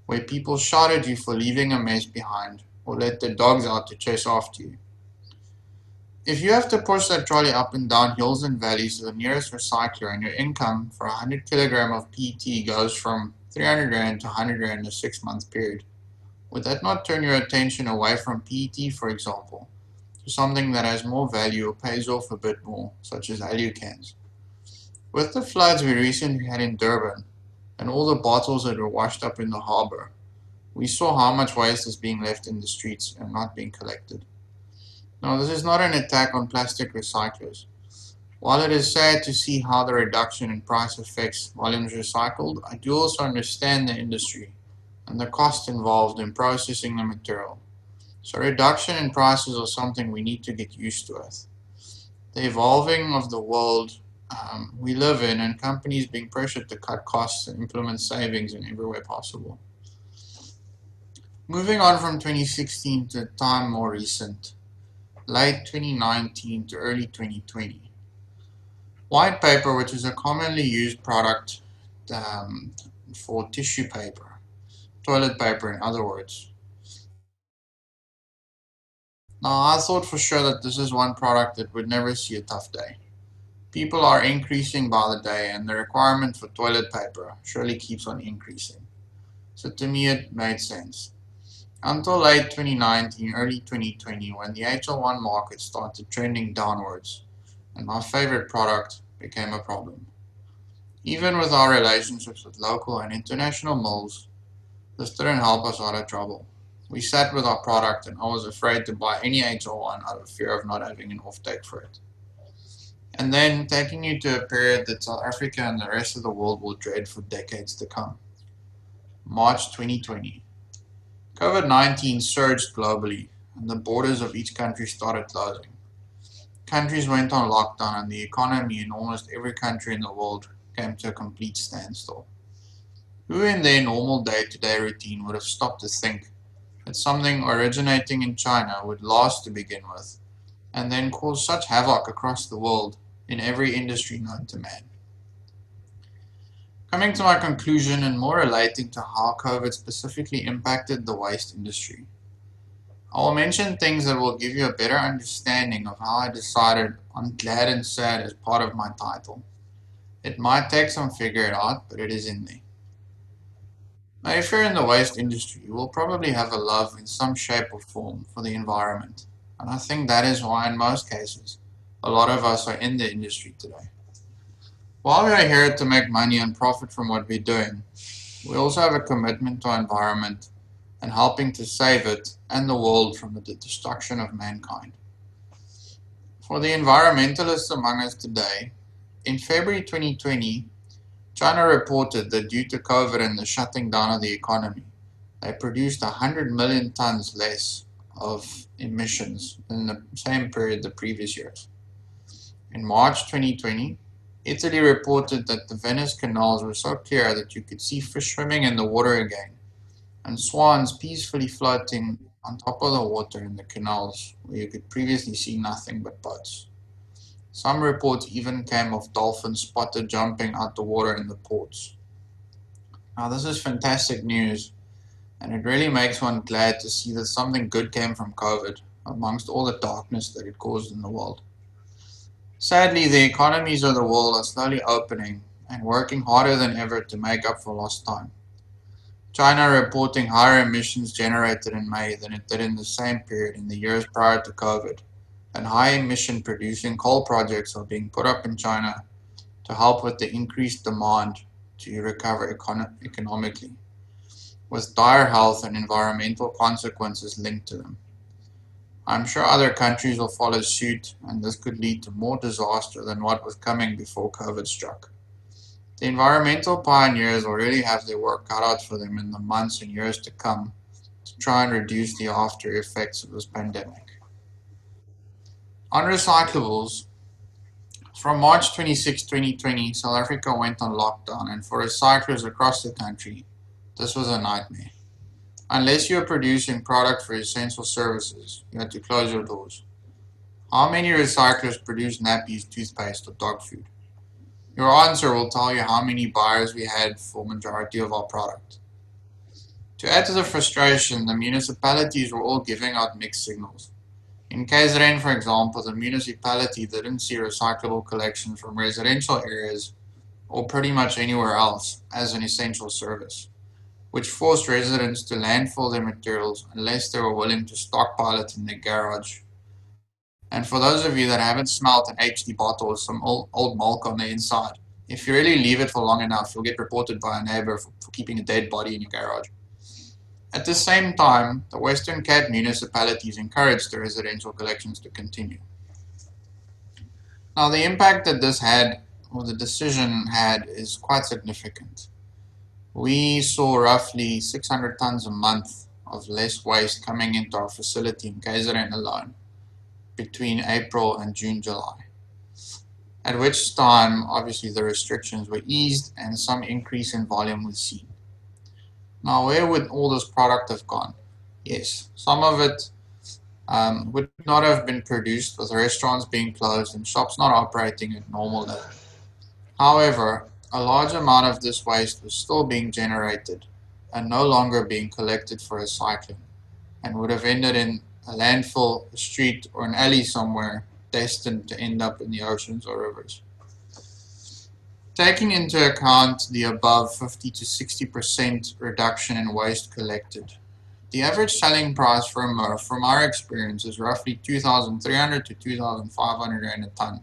where people shout at you for leaving a mess behind or let their dogs out to chase after you. If you have to push that trolley up and down hills and valleys to the nearest recycler and your income for 100 kilogram of PET goes from 300 Rand to 100 Rand in a 6-month period, would that not turn your attention away from PET, for example, to something that has more value or pays off a bit more, such as alu cans? With the floods we recently had in Durban and all the bottles that were washed up in the harbour, we saw how much waste is being left in the streets and not being collected. Now, this is not an attack on plastic recyclers. While it is sad to see how the reduction in price affects volumes recycled, I do also understand the industry and the cost involved in processing the material. So reduction in prices are something we need to get used to with. The evolving of the world we live in, and companies being pressured to cut costs and implement savings in every way possible. Moving on from 2016 to a time more recent, late 2019 to early 2020. White paper, which is a commonly used product for tissue paper, toilet paper in other words. Now, I thought for sure that this is one product that would never see a tough day. People are increasing by the day, and the requirement for toilet paper surely keeps on increasing. So to me it made sense. Until late 2019, early 2020, when the HL1 market started trending downwards, and my favorite product became a problem. Even with our relationships with local and international mills, this didn't help us out of trouble. We sat with our product, and I was afraid to buy any HL1 out of fear of not having an offtake for it. And then taking you to a period that South Africa and the rest of the world will dread for decades to come. March 2020. COVID-19 surged globally, and the borders of each country started closing. Countries went on lockdown, and the economy in almost every country in the world came to a complete standstill. Who in their normal day-to-day routine would have stopped to think that something originating in China would last to begin with, and then cause such havoc across the world in every industry known to man? Coming to my conclusion, and more relating to how COVID specifically impacted the waste industry, I will mention things that will give you a better understanding of how I decided on glad and sad as part of my title. It might take some figuring it out, but it is in there. Now, if you're in the waste industry, you will probably have a love in some shape or form for the environment, and I think that is why in most cases, a lot of us are in the industry today. While we are here to make money and profit from what we're doing, we also have a commitment to our environment and helping to save it and the world from the destruction of mankind. For the environmentalists among us today, in February 2020, China reported that due to COVID and the shutting down of the economy, they produced 100 million tons less of emissions than the same period the previous years. In March 2020, Italy reported that the Venice canals were so clear that you could see fish swimming in the water again, and swans peacefully floating on top of the water in the canals where you could previously see nothing but boats. Some reports even came of dolphins spotted jumping out the water in the ports. Now, this is fantastic news, and it really makes one glad to see that something good came from COVID amongst all the darkness that it caused in the world. Sadly, the economies of the world are slowly opening and working harder than ever to make up for lost time. China reporting higher emissions generated in May than it did in the same period in the years prior to COVID, and high emission producing coal projects are being put up in China to help with the increased demand to recover economically, with dire health and environmental consequences linked to them. I'm sure other countries will follow suit, and this could lead to more disaster than what was coming before COVID struck. The environmental pioneers will really have their work cut out for them in the months and years to come to try and reduce the after effects of this pandemic. On recyclables, from March 26, 2020, South Africa went on lockdown, and for recyclers across the country, this was a nightmare. Unless you are producing product for essential services, you had to close your doors. How many recyclers produce nappies, toothpaste, or dog food? Your answer will tell you how many buyers we had for majority of our product. To add to the frustration, the municipalities were all giving out mixed signals. In KZN, for example, the municipality didn't see recyclable collections from residential areas or pretty much anywhere else as an essential service, which forced residents to landfill their materials unless they were willing to stockpile it in their garage. And for those of you that haven't smelled an HD bottle with some old milk on the inside, if you really leave it for long enough, you'll get reported by a neighbor for keeping a dead body in your garage. At the same time, the Western Cape municipalities encouraged the residential collections to continue. Now, the impact that this had, or the decision had, is quite significant. We saw roughly 600 tons a month of less waste coming into our facility in KZN alone between April and June, July. At which time, obviously, the restrictions were eased and some increase in volume was seen. Now, where would all this product have gone? Yes, some of it would not have been produced with restaurants being closed and shops not operating at normal level. However, a large amount of this waste was still being generated and no longer being collected for recycling and would have ended in a landfill, a street, or an alley somewhere destined to end up in the oceans or rivers. Taking into account the above 50 to 60% reduction in waste collected, the average selling price for a MRF, from our experience, is roughly 2,300 to 2,500 Rand a ton,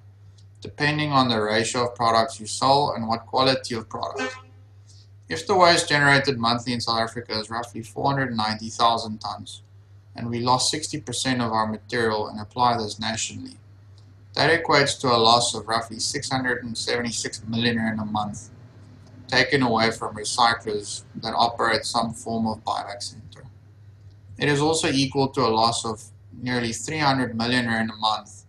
depending on the ratio of products you sell and what quality of product. If the waste generated monthly in South Africa is roughly 490,000 tons, and we lost 60% of our material and apply this nationally, that equates to a loss of roughly 676 million Rand a month, taken away from recyclers that operate some form of buyback center. It is also equal to a loss of nearly 300 million Rand a month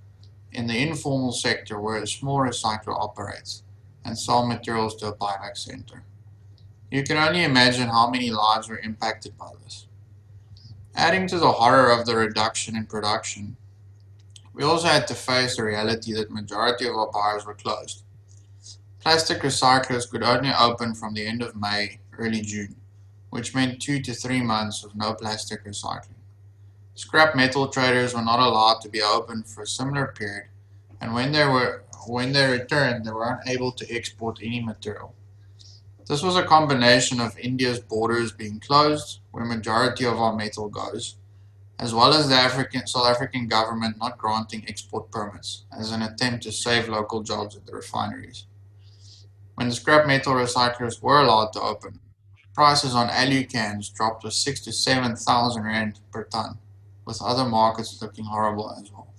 in the informal sector where a small recycler operates and sell materials to a buyback center. You can only imagine how many lives were impacted by this. Adding to the horror of the reduction in production, we also had to face the reality that majority of our buyers were closed. Plastic recyclers could only open from the end of May, early June, which meant 2 to 3 months of no plastic recycling. Scrap metal traders were not allowed to be open for a similar period, and when they returned, they were unable to export any material. This was a combination of India's borders being closed, where majority of our metal goes, as well as the South African government not granting export permits as an attempt to save local jobs at the refineries. When the scrap metal recyclers were allowed to open, prices on alu cans dropped to 6,000 to 7,000 Rand per ton, with other markets looking horrible as well.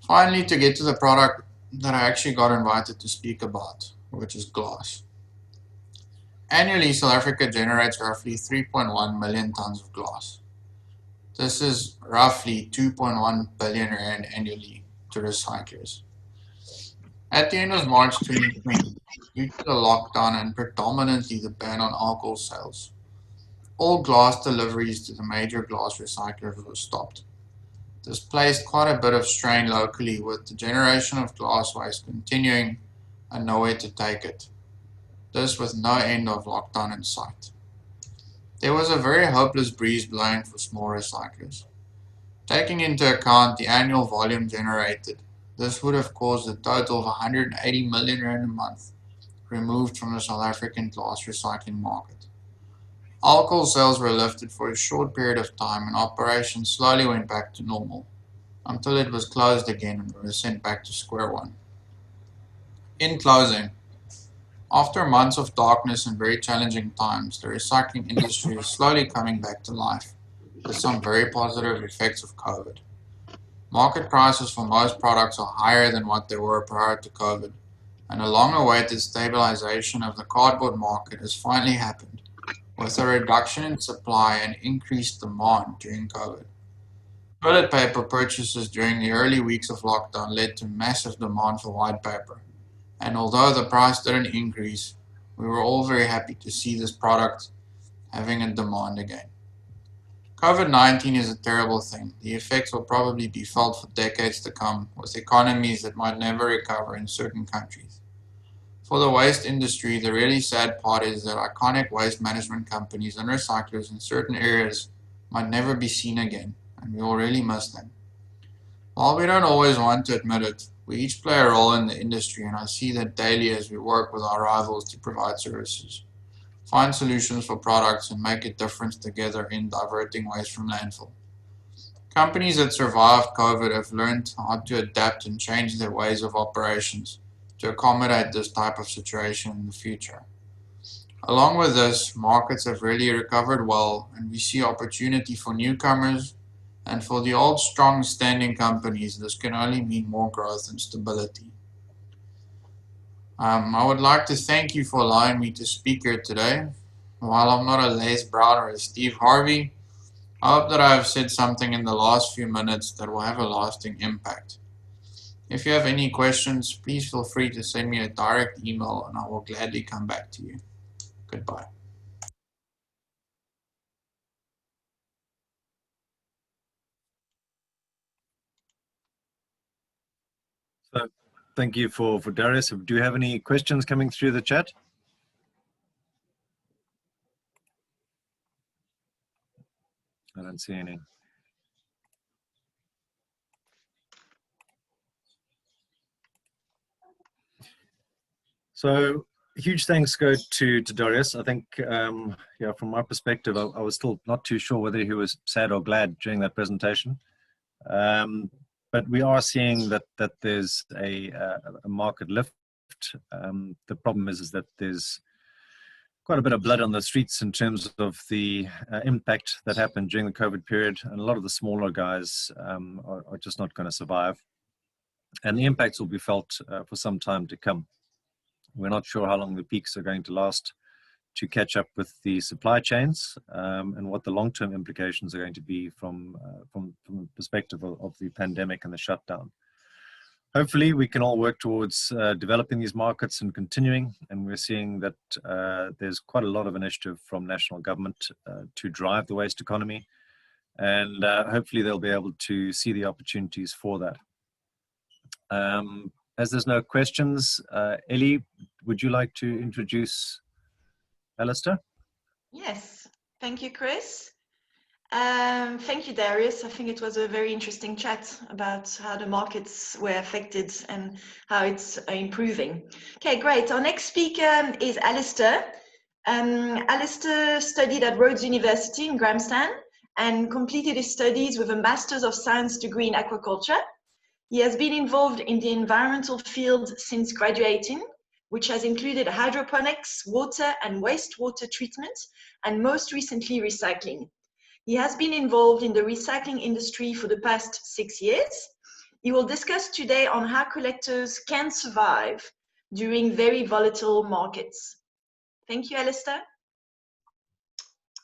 Finally, to get to the product that I actually got invited to speak about, which is glass. Annually, South Africa generates roughly 3.1 million tons of glass. This is roughly 2.1 billion Rand annually to recyclers. At the end of March 2020, due to the lockdown and predominantly the ban on alcohol sales, all glass deliveries to the major glass recyclers were stopped. This placed quite a bit of strain locally, with the generation of glass waste continuing and nowhere to take it. This with no end of lockdown in sight. There was a very hopeless breeze blowing for small recyclers. Taking into account the annual volume generated, this would have caused a total of 180 million Rand a month removed from the South African glass recycling market. Alcohol sales were lifted for a short period of time and operations slowly went back to normal, until it was closed again and we were sent back to square one. In closing, after months of darkness and very challenging times, the recycling industry is slowly coming back to life, with some very positive effects of COVID. Market prices for most products are higher than what they were prior to COVID, and a long-awaited stabilization of the cardboard market has finally happened, with a reduction in supply and increased demand during COVID. Toilet paper purchases during the early weeks of lockdown led to massive demand for white paper, and although the price didn't increase, we were all very happy to see this product having a demand again. COVID-19 is a terrible thing. The effects will probably be felt for decades to come, with economies that might never recover in certain countries. For the waste industry, the really sad part is that iconic waste management companies and recyclers in certain areas might never be seen again, and we will really miss them. While we don't always want to admit it, we each play a role in the industry, and I see that daily as we work with our rivals to provide services, find solutions for products, and make a difference together in diverting waste from landfill. Companies that survived COVID have learned how to adapt and change their ways of operations to accommodate this type of situation in the future. Along with this, markets have really recovered well, and we see opportunity for newcomers, and for the old strong standing companies, this can only mean more growth and stability. I would like to thank you for allowing me to speak here today. While I'm not a Les Brown or a Steve Harvey, I hope that I have said something in the last few minutes that will have a lasting impact. If you have any questions, please feel free to send me a direct email and I will gladly come back to you. Goodbye.
So thank you for Darius. Do you have any questions coming through the chat? I don't see any. So huge thanks go to Darius. I think, yeah, from my perspective, I was still not too sure whether he was sad or glad during that presentation. But we are seeing that there's a market lift. The problem is that there's quite a bit of blood on the streets in terms of the impact that happened during the COVID period, and a lot of the smaller guys are just not going to survive, and the impacts will be felt for some time to come. We're not sure how long the peaks are going to last to catch up with the supply chains, and what the long-term implications are going to be from the perspective of the pandemic and the shutdown. Hopefully, we can all work towards developing these markets and continuing, and we're seeing that there's quite a lot of initiative from national government to drive the waste economy, and hopefully they'll be able to see the opportunities for that. As there's no questions, Ellie, would you like to introduce Alistair?
Yes, thank you, Chris. Thank you, Darius. I think it was a very interesting chat about how the markets were affected and how it's improving. Okay, great. Our next speaker is Alistair. Alistair studied at Rhodes University in Grahamstown and completed his studies with a Master's of Science degree in aquaculture. He has been involved in the environmental field since graduating, which has included hydroponics, water and wastewater treatment, and most recently recycling. He has been involved in the recycling industry for the past 6 years. He will discuss today on how collectors can survive during very volatile markets. Thank you, Alistair.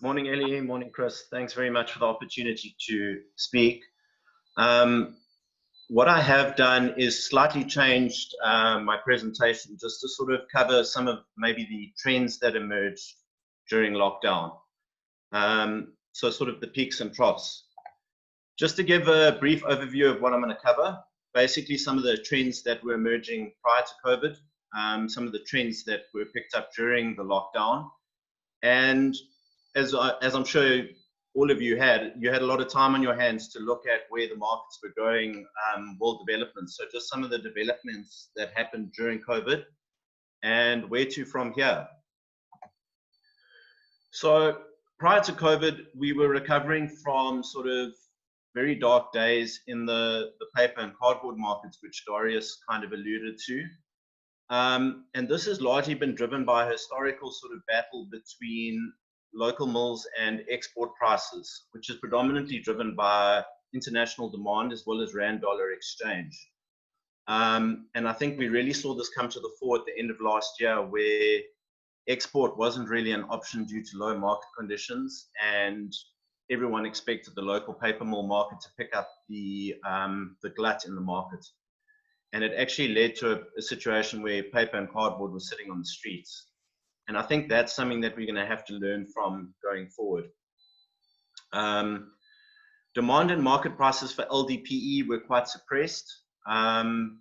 Morning, Ellie. Morning, Chris. Thanks very much for the opportunity to speak. What I have done is slightly changed my presentation just to sort of cover some of maybe the trends that emerged during lockdown. So sort of the peaks and troughs. Just to give a brief overview of what I'm going to cover, basically some of the trends that were emerging prior to COVID, some of the trends that were picked up during the lockdown, and as I'm sure all of you had a lot of time on your hands to look at where the markets were going, world developments. So just some of the developments that happened during COVID and where to from here. So prior to COVID, we were recovering from sort of very dark days in the paper and cardboard markets, which Darius kind of alluded to. And this has largely been driven by a historical sort of battle between local mills and export prices, which is predominantly driven by international demand as well as rand-dollar exchange. And I think we really saw this come to the fore at the end of last year, where export wasn't really an option due to low market conditions, and everyone expected the local paper mill market to pick up the glut in the market. And it actually led to a situation where paper and cardboard were sitting on the streets. And I think that's something that we're going to have to learn from going forward. Demand and market prices for LDPE were quite suppressed.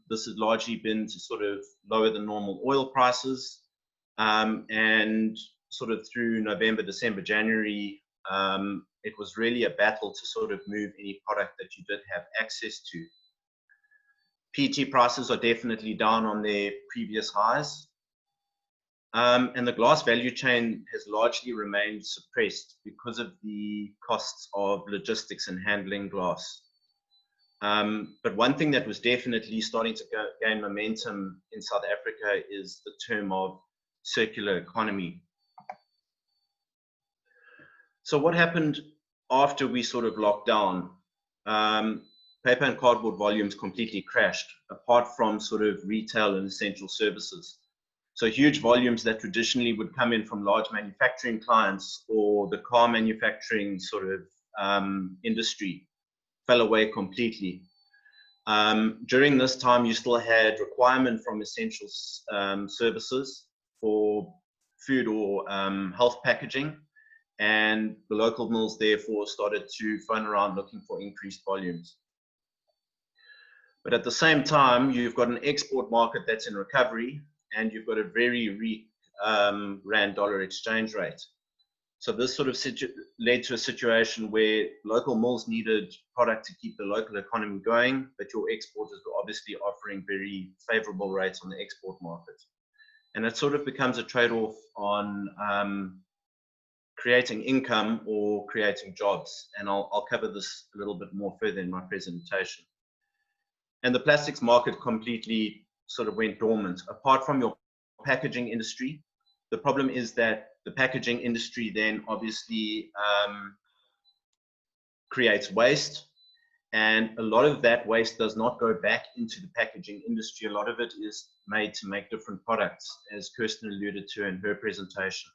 This has largely been to sort of lower the normal oil prices. And sort of through November, December, January, it was really a battle to sort of move any product that you did have access to.
PET prices are definitely down on their previous highs. And the glass value chain has largely remained suppressed because of the costs of logistics and handling glass. But one thing that was definitely starting to gain momentum in South Africa is the term of circular economy. So what happened after we sort of locked down? Paper and cardboard volumes completely crashed, apart from sort of retail and essential services. So huge volumes that traditionally would come in from large manufacturing clients or the car manufacturing sort of industry fell away completely. During this time, you still had requirement from essential services for food or health packaging, and the local mills therefore started to phone around looking for increased volumes. But at the same time, you've got an export market that's in recovery, and you've got a very weak rand-dollar exchange rate. So this sort of led to a situation where local mills needed product to keep the local economy going, but your exporters were obviously offering very favorable rates on the export market. And it sort of becomes a trade-off on creating income or creating jobs. And I'll cover this a little bit more further in my presentation. And the plastics market completely sort of went dormant. Apart from your packaging industry, the problem is that the packaging industry then obviously creates waste, and a lot of that waste does not go back into the packaging industry. A lot of it is made to make different products, as Kirsten alluded to in her presentation.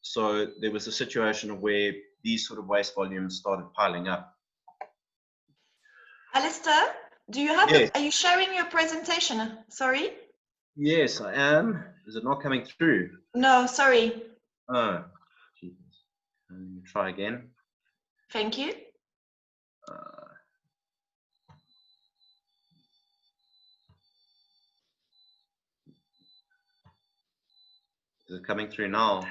So there was a situation where these sort of waste volumes started piling up.
Alistair, do you have
Yes.
are you sharing your presentation? Sorry?
Yes, I am. Is it not coming through?
No, sorry.
Oh, Jesus. Let me try again.
Thank you.
Is it coming through now?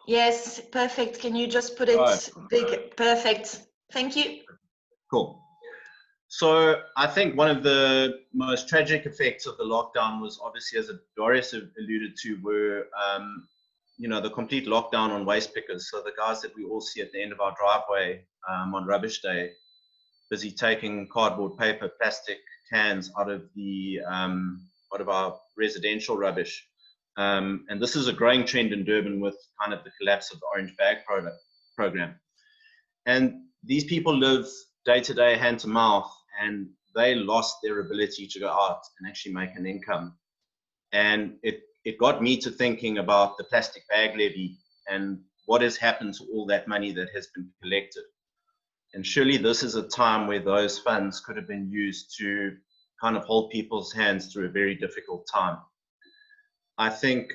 Yes, perfect. Can you just put it
Right.
big? Perfect. Thank you.
Cool. So I think one of the most tragic effects of the lockdown was obviously, as Darius alluded to, were you know, the complete lockdown on waste pickers. So the guys that we all see at the end of our driveway on rubbish day, busy taking cardboard, paper, plastic cans out of our residential rubbish. And this is a growing trend in Durban with kind of the collapse of the orange bag program. And these people live day to day, hand to mouth, and they lost their ability to go out and actually make an income. And it got me to thinking about the plastic bag levy and what has happened to all that money that has been collected. And surely this is a time where those funds could have been used to kind of hold people's hands through a very difficult time. I think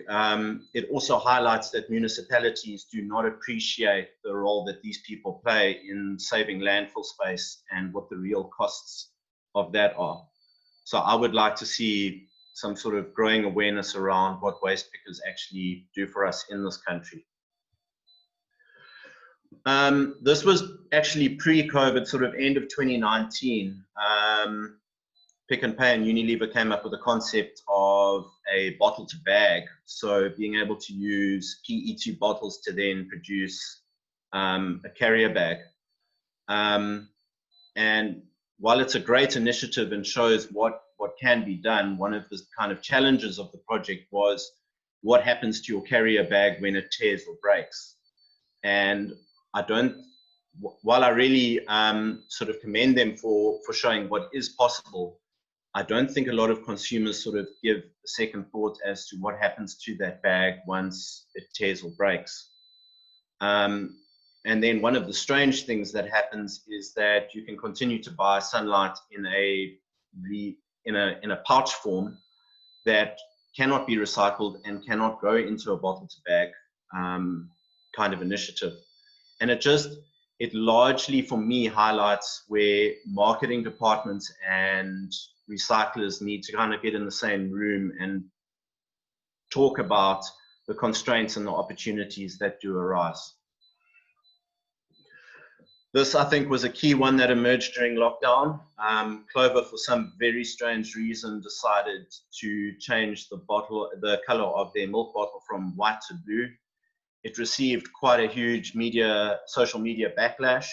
it also highlights that municipalities do not appreciate the role that these people play in saving landfill space and what the real costs of that are. So I would like to see some sort of growing awareness around what waste pickers actually do for us in this country. This was actually pre-COVID, sort of end of 2019. Pick n Pay and Unilever came up with a concept of a bottle to bag. So being able to use PET bottles to then produce a carrier bag. And while it's a great initiative and shows what can be done, one of the kind of challenges of the project was what happens to your carrier bag when it tears or breaks. And while I really sort of commend them for showing what is possible, I don't think a lot of consumers sort of give a second thought as to what happens to that bag once it tears or breaks. And then one of the strange things that happens is that you can continue to buy Sunlight in a pouch form that cannot be recycled and cannot go into a bottle to bag kind of initiative. And it largely, for me, highlights where marketing departments and recyclers need to kind of get in the same room and talk about the constraints and the opportunities that do arise. This, I think, was a key one that emerged during lockdown. Clover, for some very strange reason, decided to change the color of their milk bottle from white to blue. It received quite a huge social media backlash.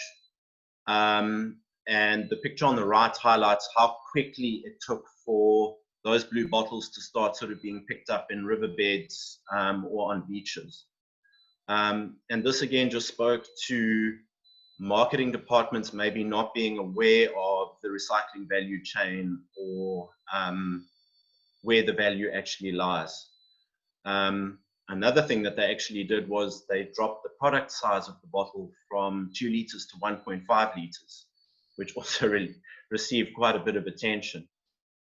And the picture on the right highlights how quickly it took for those blue bottles to start sort of being picked up in riverbeds or on beaches. And this again just spoke to marketing departments maybe not being aware of the recycling value chain or where the value actually lies. Another thing that they actually did was they dropped the product size of the bottle from 2 liters to 1.5 liters, which also really received quite a bit of attention.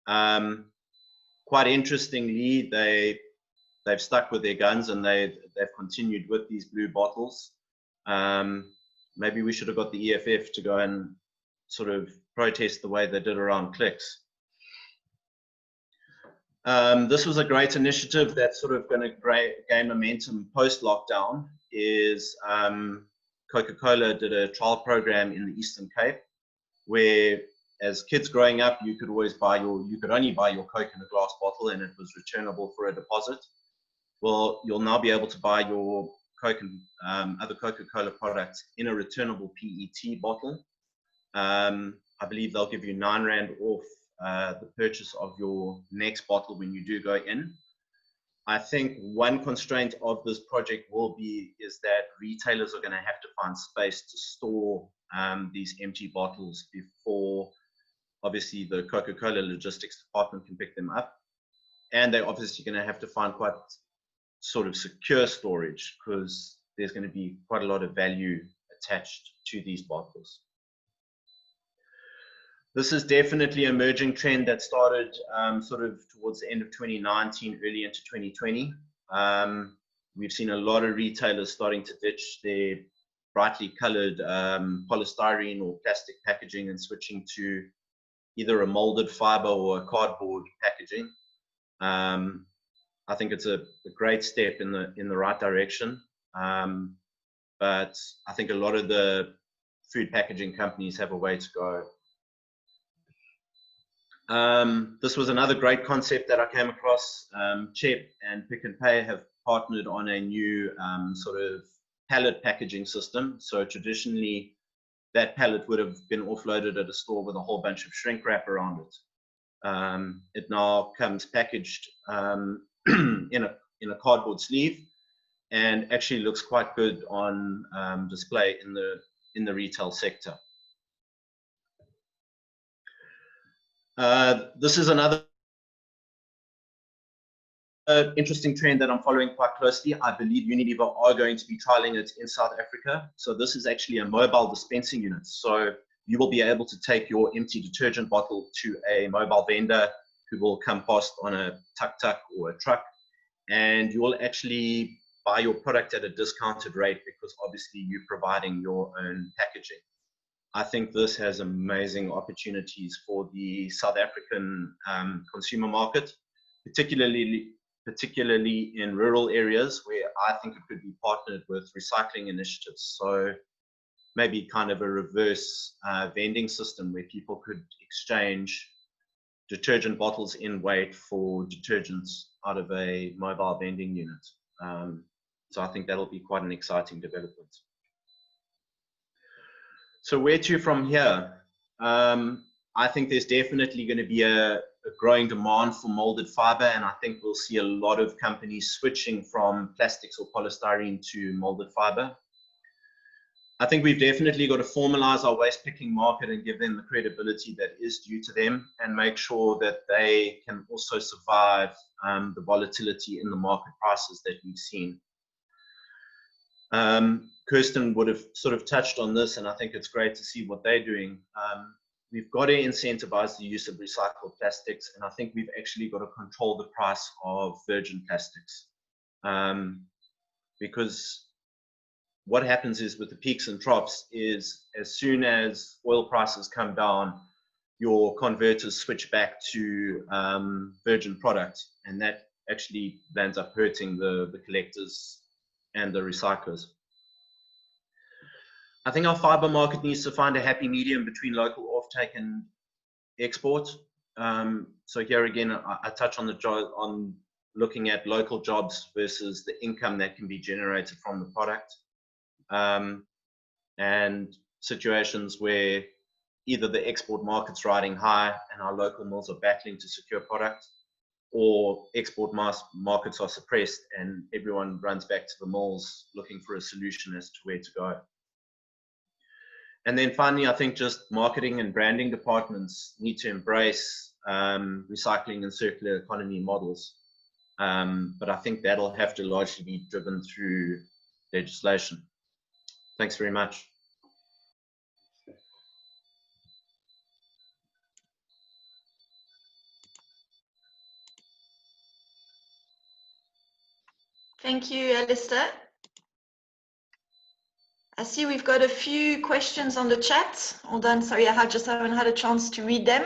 Quite interestingly, they've stuck with their guns and they've continued with these blue bottles. Maybe we should have got the EFF to go and sort of protest the way they did around clicks. This was a great initiative that's sort of going to gain momentum post-lockdown. Is Coca-Cola did a trial program in the Eastern Cape, where as kids growing up, you could only buy your Coke in a glass bottle, and it was returnable for a deposit. Well, you'll now be able to buy your Coke and other Coca-Cola products in a returnable PET bottle. I believe they'll give you R9 off the purchase of your next bottle when you do go in. I think one constraint of this project is that retailers are going to have to find space to store these empty bottles before obviously the Coca-Cola logistics department can pick them up. And they're obviously going to have to find quite sort of secure storage, because there's going to be quite a lot of value attached to these bottles. This is definitely an emerging trend that started sort of towards the end of 2019, early into 2020. We've seen a lot of retailers starting to ditch their brightly colored polystyrene or plastic packaging and switching to either a molded fiber or a cardboard packaging. I think it's a great step in the right direction, but I think a lot of the food packaging companies have a way to go. This was another great concept that I came across. CHEP and Pick n Pay have partnered on a new sort of pallet packaging system. So traditionally, that pallet would have been offloaded at a store with a whole bunch of shrink wrap around it. It now comes packaged in a cardboard sleeve, and actually looks quite good on display in the retail sector. This is another interesting trend that I'm following quite closely. I believe Unilever are going to be trialing it in South Africa. So this is actually a mobile dispensing unit. So you will be able to take your empty detergent bottle to a mobile vendor who will come past on a tuk-tuk or a truck, and you will actually buy your product at a discounted rate because obviously you're providing your own packaging. I think this has amazing opportunities for the South African consumer market, particularly in rural areas where I think it could be partnered with recycling initiatives. So maybe kind of a reverse vending system where people could exchange detergent bottles in weight for detergents out of a mobile vending unit. So I think that'll be quite an exciting development. So where to from here? I think there's definitely going to be a growing demand for molded fiber, and I think we'll see a lot of companies switching from plastics or polystyrene to molded fiber. I think we've definitely got to formalize our waste picking market and give them the credibility that is due to them, and make sure that they can also survive the volatility in the market prices that we've seen. Kirsten would have sort of touched on this, and I think it's great to see what they're doing. We've got to incentivize the use of recycled plastics, and I think we've actually got to control the price of virgin plastics. Because what happens is with the peaks and troughs is as soon as oil prices come down, your converters switch back to virgin products, and that actually ends up hurting the collectors and the recyclers. I think our fiber market needs to find a happy medium between local offtake and export. So here again, I touch on on looking at local jobs versus the income that can be generated from the product, and situations where either the export market's riding high and our local mills are battling to secure product, or export markets are suppressed and everyone runs back to the mills looking for a solution as to where to go. And then finally, I think just marketing and branding departments need to embrace recycling and circular economy models. But I think that'll have to largely be driven through legislation. Thanks very much.
Thank you, Alistair. I see we've got a few questions on the chat. Hold on, sorry, I just haven't had a chance to read them.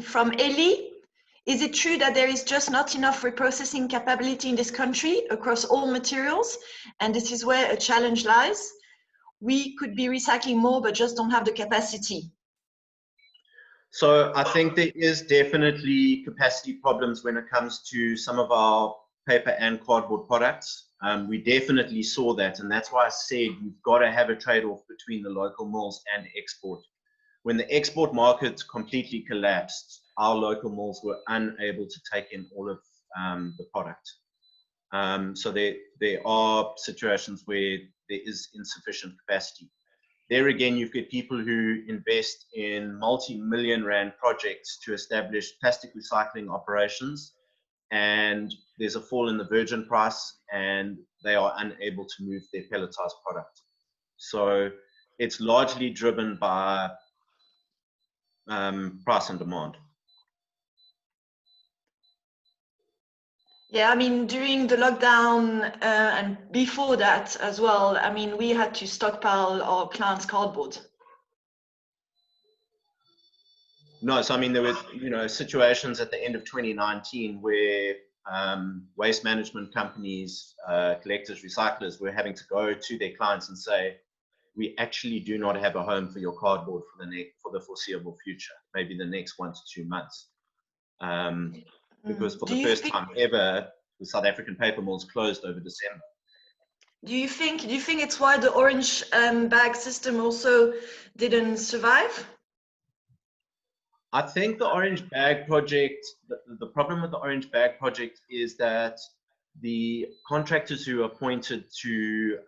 From Ellie, is it true that there is just not enough reprocessing capability in this country across all materials? And this is where a challenge lies. We could be recycling more, but just don't have the capacity.
So I think there is definitely capacity problems when it comes to some of our paper and cardboard products. We definitely saw that, and that's why I said you've got to have a trade-off between the local mills and export. When the export market completely collapsed, our local mills were unable to take in all of the product. So there are situations where there is insufficient capacity. There again, you've got people who invest in multi-million rand projects to establish plastic recycling operations, and there's a fall in the virgin price and they are unable to move their pelletized product. So it's largely driven by price and demand.
Yeah, I mean, during the lockdown and before that as well, I mean, we had to stockpile our plant's cardboard.
No, so I mean, there were, situations at the end of 2019 where waste management companies, collectors, recyclers were having to go to their clients and say, we actually do not have a home for your cardboard for the foreseeable future, maybe the next 1 to 2 months. Because for the first time ever, the South African paper mills closed over December.
Do you think it's why the orange bag system also didn't survive?
I think the orange bag project, the problem with the orange bag project is that the contractors who are appointed to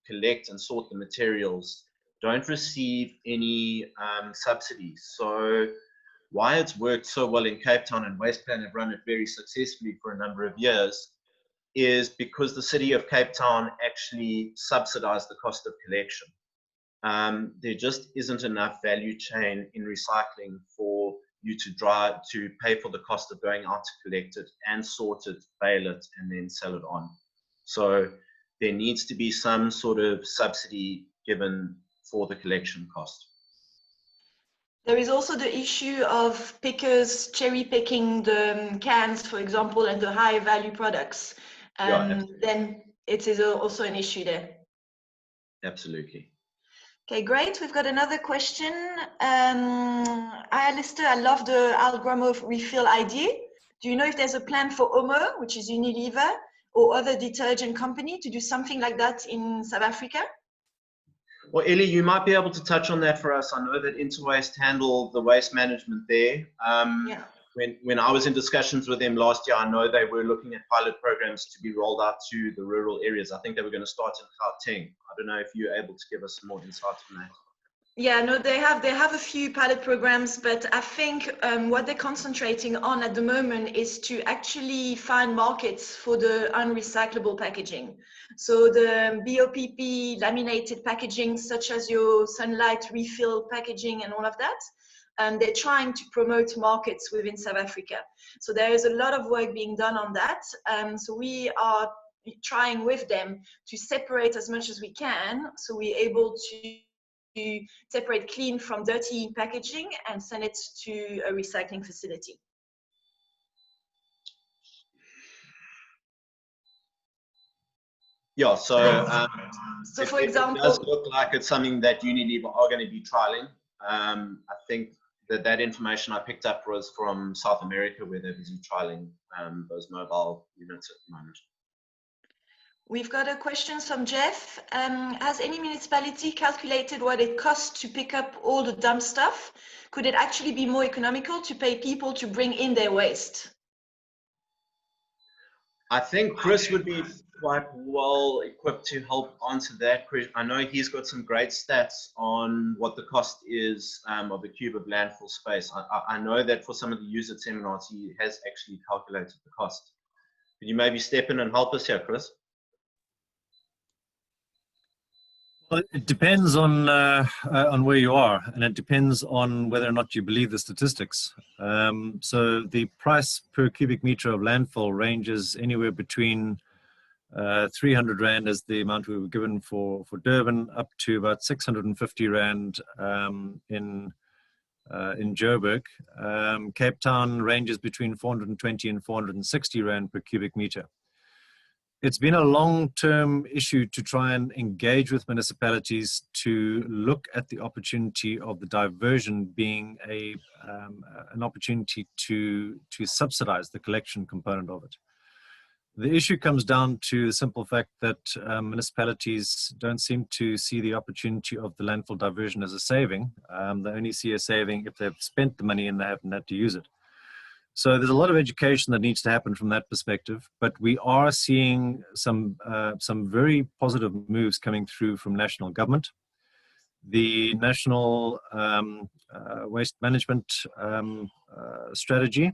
collect and sort the materials don't receive any subsidies. So why it's worked so well in Cape Town, and WastePlan have run it very successfully for a number of years, is because the city of Cape Town actually subsidized the cost of collection. There just isn't enough value chain in recycling for you to pay for the cost of going out to collect it and sort it, bale it, and then sell it on. So there needs to be some sort of subsidy given for the collection cost.
There is also the issue of pickers cherry picking the cans, for example, and the high value products. Then it is also an issue there.
Absolutely.
Okay, great. We've got another question. Hi, Alistair. I love the Algramo refill idea. Do you know if there's a plan for Omo, which is Unilever, or other detergent company to do something like that in South Africa?
Well, Ellie, you might be able to touch on that for us. I know that Interwaste handled the waste management there.
Yeah.
When I was in discussions with them last year, I know they were looking at pilot programs to be rolled out to the rural areas. I think they were going to start in Gauteng. I don't know if you're able to give us some more insight on that.
Yeah, no, they have a few pilot programs, but I think what they're concentrating on at the moment is to actually find markets for the unrecyclable packaging. So the BOPP laminated packaging, such as your Sunlight refill packaging and all of that, and they're trying to promote markets within South Africa. So there is a lot of work being done on that. So we are trying with them to separate as much as we can, so we're able to separate clean from dirty packaging and send it to a recycling facility.
Yeah, so
for
it
example,
does look like it's something that Unilever are going to be trialing. I think that information I picked up was from South America, where they're busy trialing those mobile units at the moment.
We've got a question from Jeff. Has any municipality calculated what it costs to pick up all the dump stuff? Could it actually be more economical to pay people to bring in their waste?
I think Chris would be quite well equipped to help answer that question. I know he's got some great stats on what the cost is of a cube of landfill space. I know that for some of the user seminars, he has actually calculated the cost. Could you maybe step in and help us here, Chris?
Well, it depends on where you are, and it depends on whether or not you believe the statistics. So the price per cubic meter of landfill ranges anywhere between 300 Rand as the amount we were given for Durban, up to about 650 Rand in Joburg. Cape Town ranges between 420 and 460 Rand per cubic meter. It's been a long-term issue to try and engage with municipalities to look at the opportunity of the diversion being an opportunity to subsidize the collection component of it. The issue comes down to the simple fact that municipalities don't seem to see the opportunity of the landfill diversion as a saving. They only see a saving if they've spent the money and they haven't had to use it. So there's a lot of education that needs to happen from that perspective, but we are seeing some very positive moves coming through from national government. The National Waste Management Strategy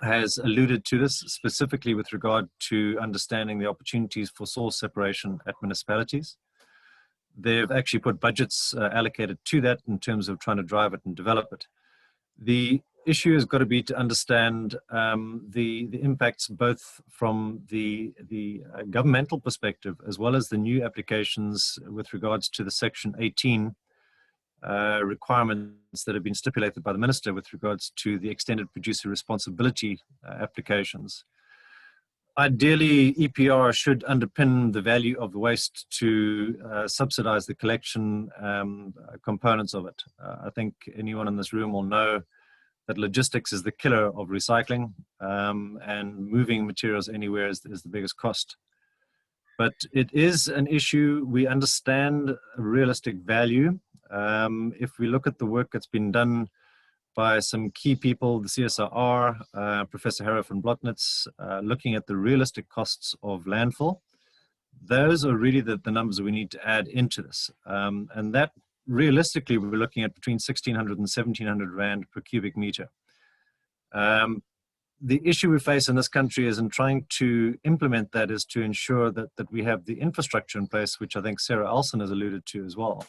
has alluded to this specifically with regard to understanding the opportunities for source separation at municipalities. They've actually put budgets allocated to that in terms of trying to drive it and develop it. The issue has got to be to understand the impacts both from the governmental perspective as well as the new applications with regards to the Section 18 requirements that have been stipulated by the Minister with regards to the extended producer responsibility applications. Ideally, EPR should underpin the value of the waste to subsidize the collection components of it. I think anyone in this room will know that logistics is the killer of recycling, and moving materials anywhere is the biggest cost. But it is an issue. We understand realistic value. If we look at the work that's been done by some key people, the CSIR, Professor Hera van Blotnitz, looking at the realistic costs of landfill, those are really the numbers we need to add into this. And that realistically, we're looking at between 1,600 and 1,700 Rand per cubic meter. The issue we face in this country is in trying to implement that is to ensure that we have the infrastructure in place, which I think Sarah Alson has alluded to as well,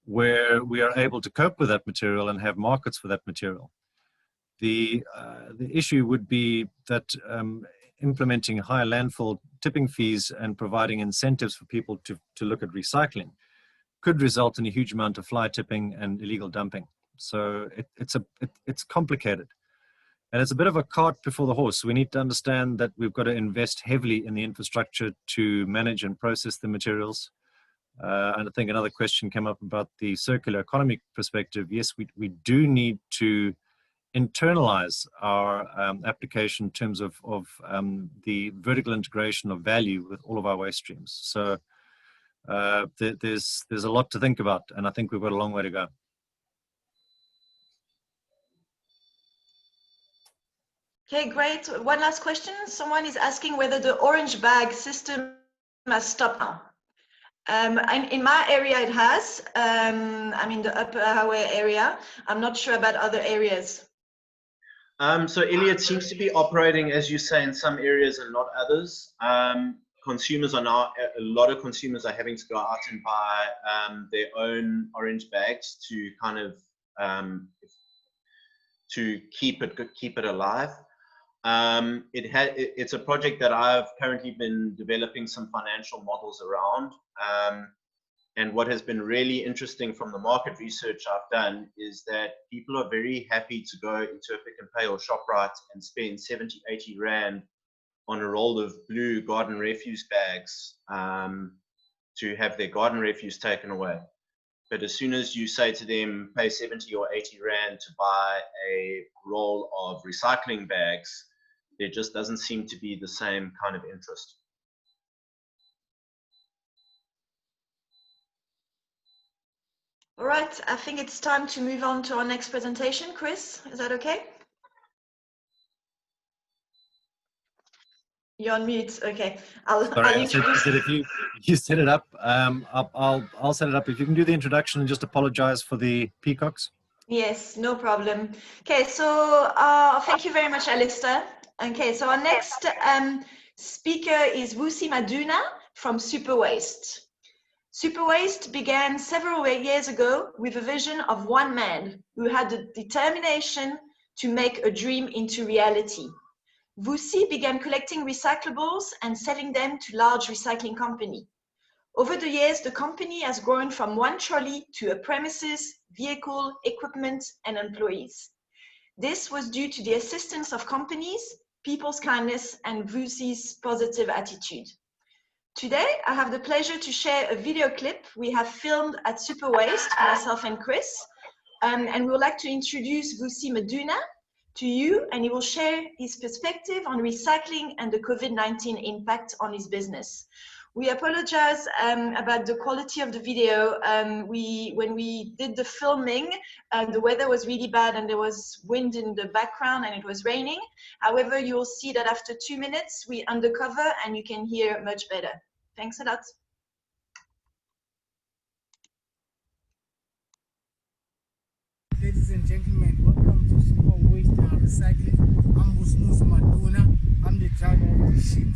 where we are able to cope with that material and have markets for that material. The issue would be that implementing higher landfill tipping fees and providing incentives for people to look at recycling could result in a huge amount of fly tipping and illegal dumping. So it's complicated. And it's a bit of a cart before the horse. We need to understand that we've got to invest heavily in the infrastructure to manage and process the materials. And I think another question came up about the circular economy perspective. Yes, we do need to internalize our application in terms of the vertical integration of value with all of our waste streams. So there's a lot to think about, and I think we've got a long way to go.
Okay, great. One last question. Someone is asking whether the orange bag system has stopped now. In my area, it has. I'm in the upper highway area. I'm not sure about other areas.
So Elliot seems to be operating, as you say, in some areas and not others. Consumers are now, a lot of consumers are having to go out and buy their own orange bags to kind of to keep it alive. It's a project that I've currently been developing some financial models around. And what has been really interesting from the market research I've done is that people are very happy to go into a Pick n Pay or ShopRite and spend 70, 80 Rand on a roll of blue garden refuse bags to have their garden refuse taken away. But as soon as you say to them, pay 70 or 80 Rand to buy a roll of recycling bags, there just doesn't seem to be the same kind of interest.
All right, I think it's time to move on to our next presentation. Chris, is that okay? You're on mute. Okay. I'll introduce.
If you set it up, I'll set it up. If you can do the introduction and just apologize for the peacocks.
Yes, no problem. Okay, so thank you very much, Alistair. Okay, so our next speaker is Vusi Maduna from Superwaste. Superwaste began several years ago with a vision of one man who had the determination to make a dream into reality. Vusi began collecting recyclables and selling them to large recycling companies. Over the years, the company has grown from one trolley to a premises, vehicle, equipment, and employees. This was due to the assistance of companies, people's kindness, and Vusi's positive attitude. Today, I have the pleasure to share a video clip we have filmed at Superwaste, myself and Chris, and we would like to introduce Vusi Maduna to you, and he will share his perspective on recycling and the COVID-19 impact on his business. We apologize about the quality of the video. When we did the filming, the weather was really bad and there was wind in the background and it was raining. However, you will see that after 2 minutes, we undercover and you can hear much better. Thanks a lot.
Ladies and gentlemen, welcome to Superwaste Recycling. I'm Vusi Maduna. I'm the driver of the ship.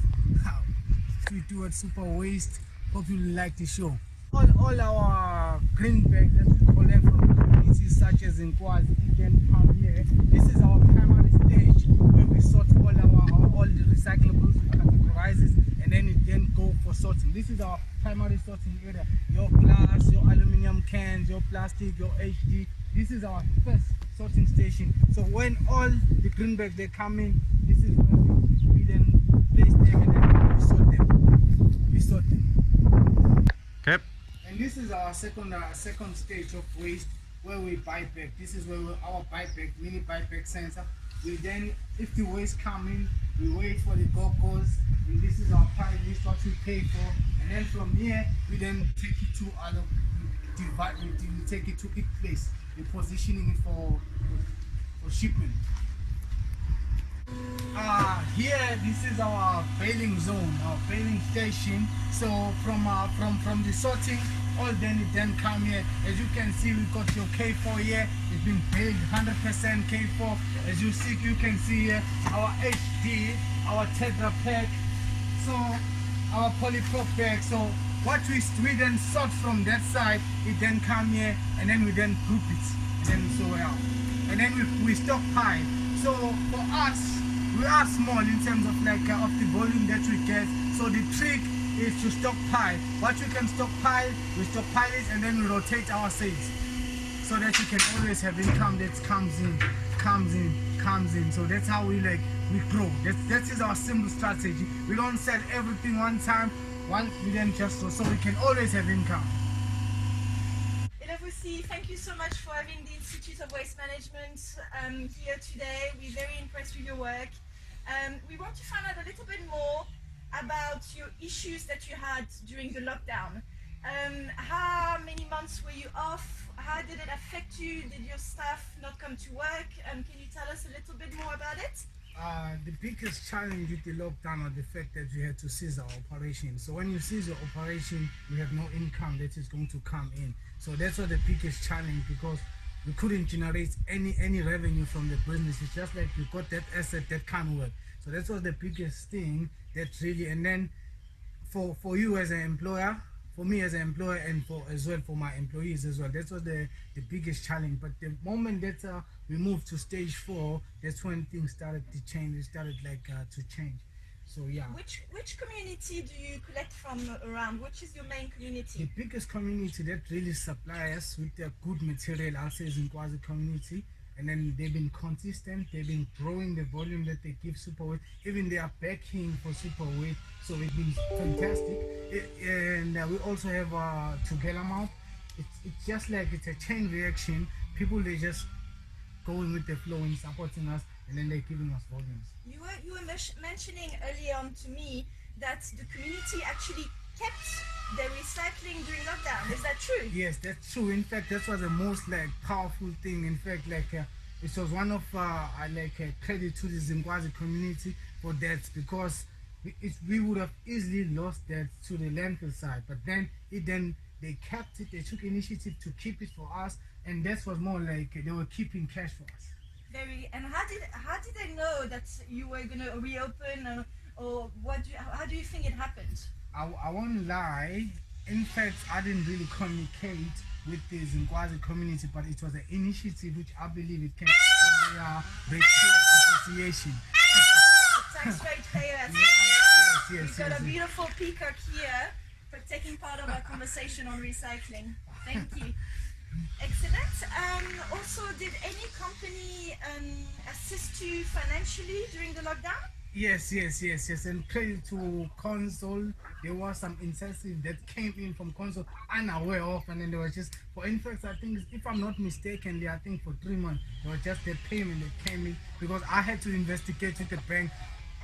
We do at Superwaste. Hope you like the show. All our green bags that we collect from communities such as in Kwazi, Eden, Palm here. This is our primary stage where we sort all the recyclables, we categorize it, and then it then go for sorting. This is our primary sorting area. Your glass, your aluminum cans, your plastic, your HD. This is our first sorting station. So when all the green bags they come in, this is where we then place them and then we sort them.
Okay.
And this is our second stage of waste where we buy back. This is where our buyback, mini buyback sensor. We then, if the waste come in, we wait for the go-goes, and this is our pile list, what we pay for. And then from here, we then take it to other divide. We take it to each place. We're positioning it for shipment. Here, this is our baling zone, our baling station. So from the sorting, all then come here. As you can see, we got your K4 here. It's been baled 100% K4. As you can see here, our HD, our Tetra pack, so our polyprop bag. So what we then sort from that side, it then come here, and then we then group it, and then so out, and then we stockpile. So for us, we are small in terms of of the volume that we get. So the trick is to stockpile. What we can stockpile, we stockpile it and then we rotate our sales so that you can always have income that comes in. So that's how we grow. That is our simple strategy. We don't sell everything one time. We then just so we can always have income.
Vusi, thank you so much for having the Institute of Waste Management here today. We're very impressed with your work. We want to find out a little bit more about your issues that you had during the lockdown. How many months were you off? How did it affect you? Did your staff not come to work? Can you tell us a little bit more about it?
The biggest challenge with the lockdown was the fact that we had to cease our operation. So when you cease your operation, you have no income that is going to come in. So that's what the biggest challenge, because we couldn't generate any revenue from the business. It's just like we got that asset that can't work. So that was the biggest thing that really, and then for you as an employer, for me as an employer, and as well for my employees as well, that was the biggest challenge. But the moment that we moved to stage 4, that's when things started to change. It started to change. So yeah.
Which community do you collect from around? Which is your main community?
The biggest community that really supplies us with their good material, I'll say, is in Kwazi community. and then they've been consistent. They've been growing the volume that they give Superwaste. Even they are backing for Superwaste, so it's been fantastic. And we also have Together Mouth. It's just like it's a chain reaction. People, they just going with the flow and supporting us, and then they're giving us volumes.
You were mentioning earlier on to me that the community actually kept the recycling during lockdown. Is that true?
Yes, that's true. In fact, that was the most like powerful thing. In fact, like it was one of credit to the Zingwazi community for that, because we would have easily lost that to the landfill side. But then they kept it. They took initiative to keep it for us, and that was more like they were keeping cash for us.
And how did they know that you were going to reopen, or how do you think it happened?
I won't lie. In fact, I didn't really communicate with the Zingwazi community, but it was an initiative which I believe it came from the Retail Association.
Thanks, Fayaaz.
Yes,
We've got a beautiful peacock here for taking part of our conversation on recycling. Thank you. Excellent. Also, did any company assist you financially during the lockdown?
Yes. And credit to Console, there was some incentive that came in from Console unaware of, and then they were just, for instance, I think, if I'm not mistaken, I think for 3 months, there was just a payment that came in, because I had to investigate with the bank,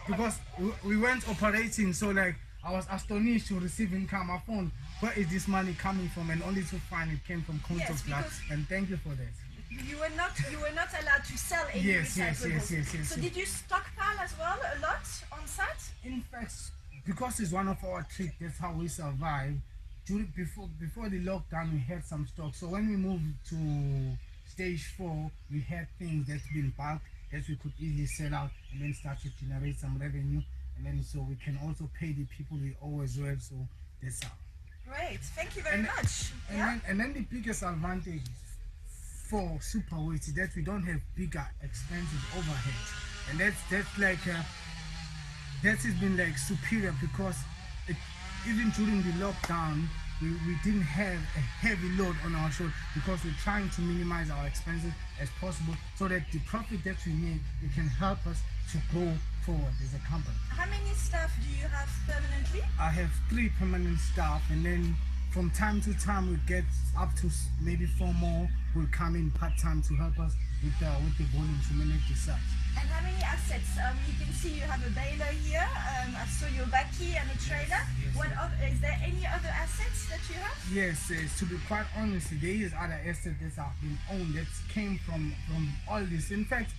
because we weren't operating, so like, I was astonished to receive income. I found, where is this money coming from? And only to find it came from Console Plus, and thank you for that.
You were not allowed to sell any recyclables.
Yes.
So did you stockpile as well a lot on site?
In fact, because it's one of our tricks, that's how we survive. Before the lockdown, we had some stock. So when we moved to stage 4, we had things that's been bulked that we could easily sell out, and then start to generate some revenue, and then so we can also pay the people we owe as well. So that's how.
Great, thank you very much.
And then the biggest advantage for Superwaste is that we don't have bigger expensive overhead, and that's like that has been like superior, because even during the lockdown we didn't have a heavy load on our shoulder, because we're trying to minimize our expenses as possible, so that the profit that we make, it can help us to go forward as a company.
How many staff do you have permanently?
I have 3 permanent staff, and then from time to time we get up to maybe 4 more will come in part-time to help us with the volume to manage the site.
And how many assets? You can see you have a baler here. I saw your bakkie and a trailer.
Yes.
Is there any other assets that you have?
Yes, to be quite honest, there is other assets that have been owned that came from all this. In fact,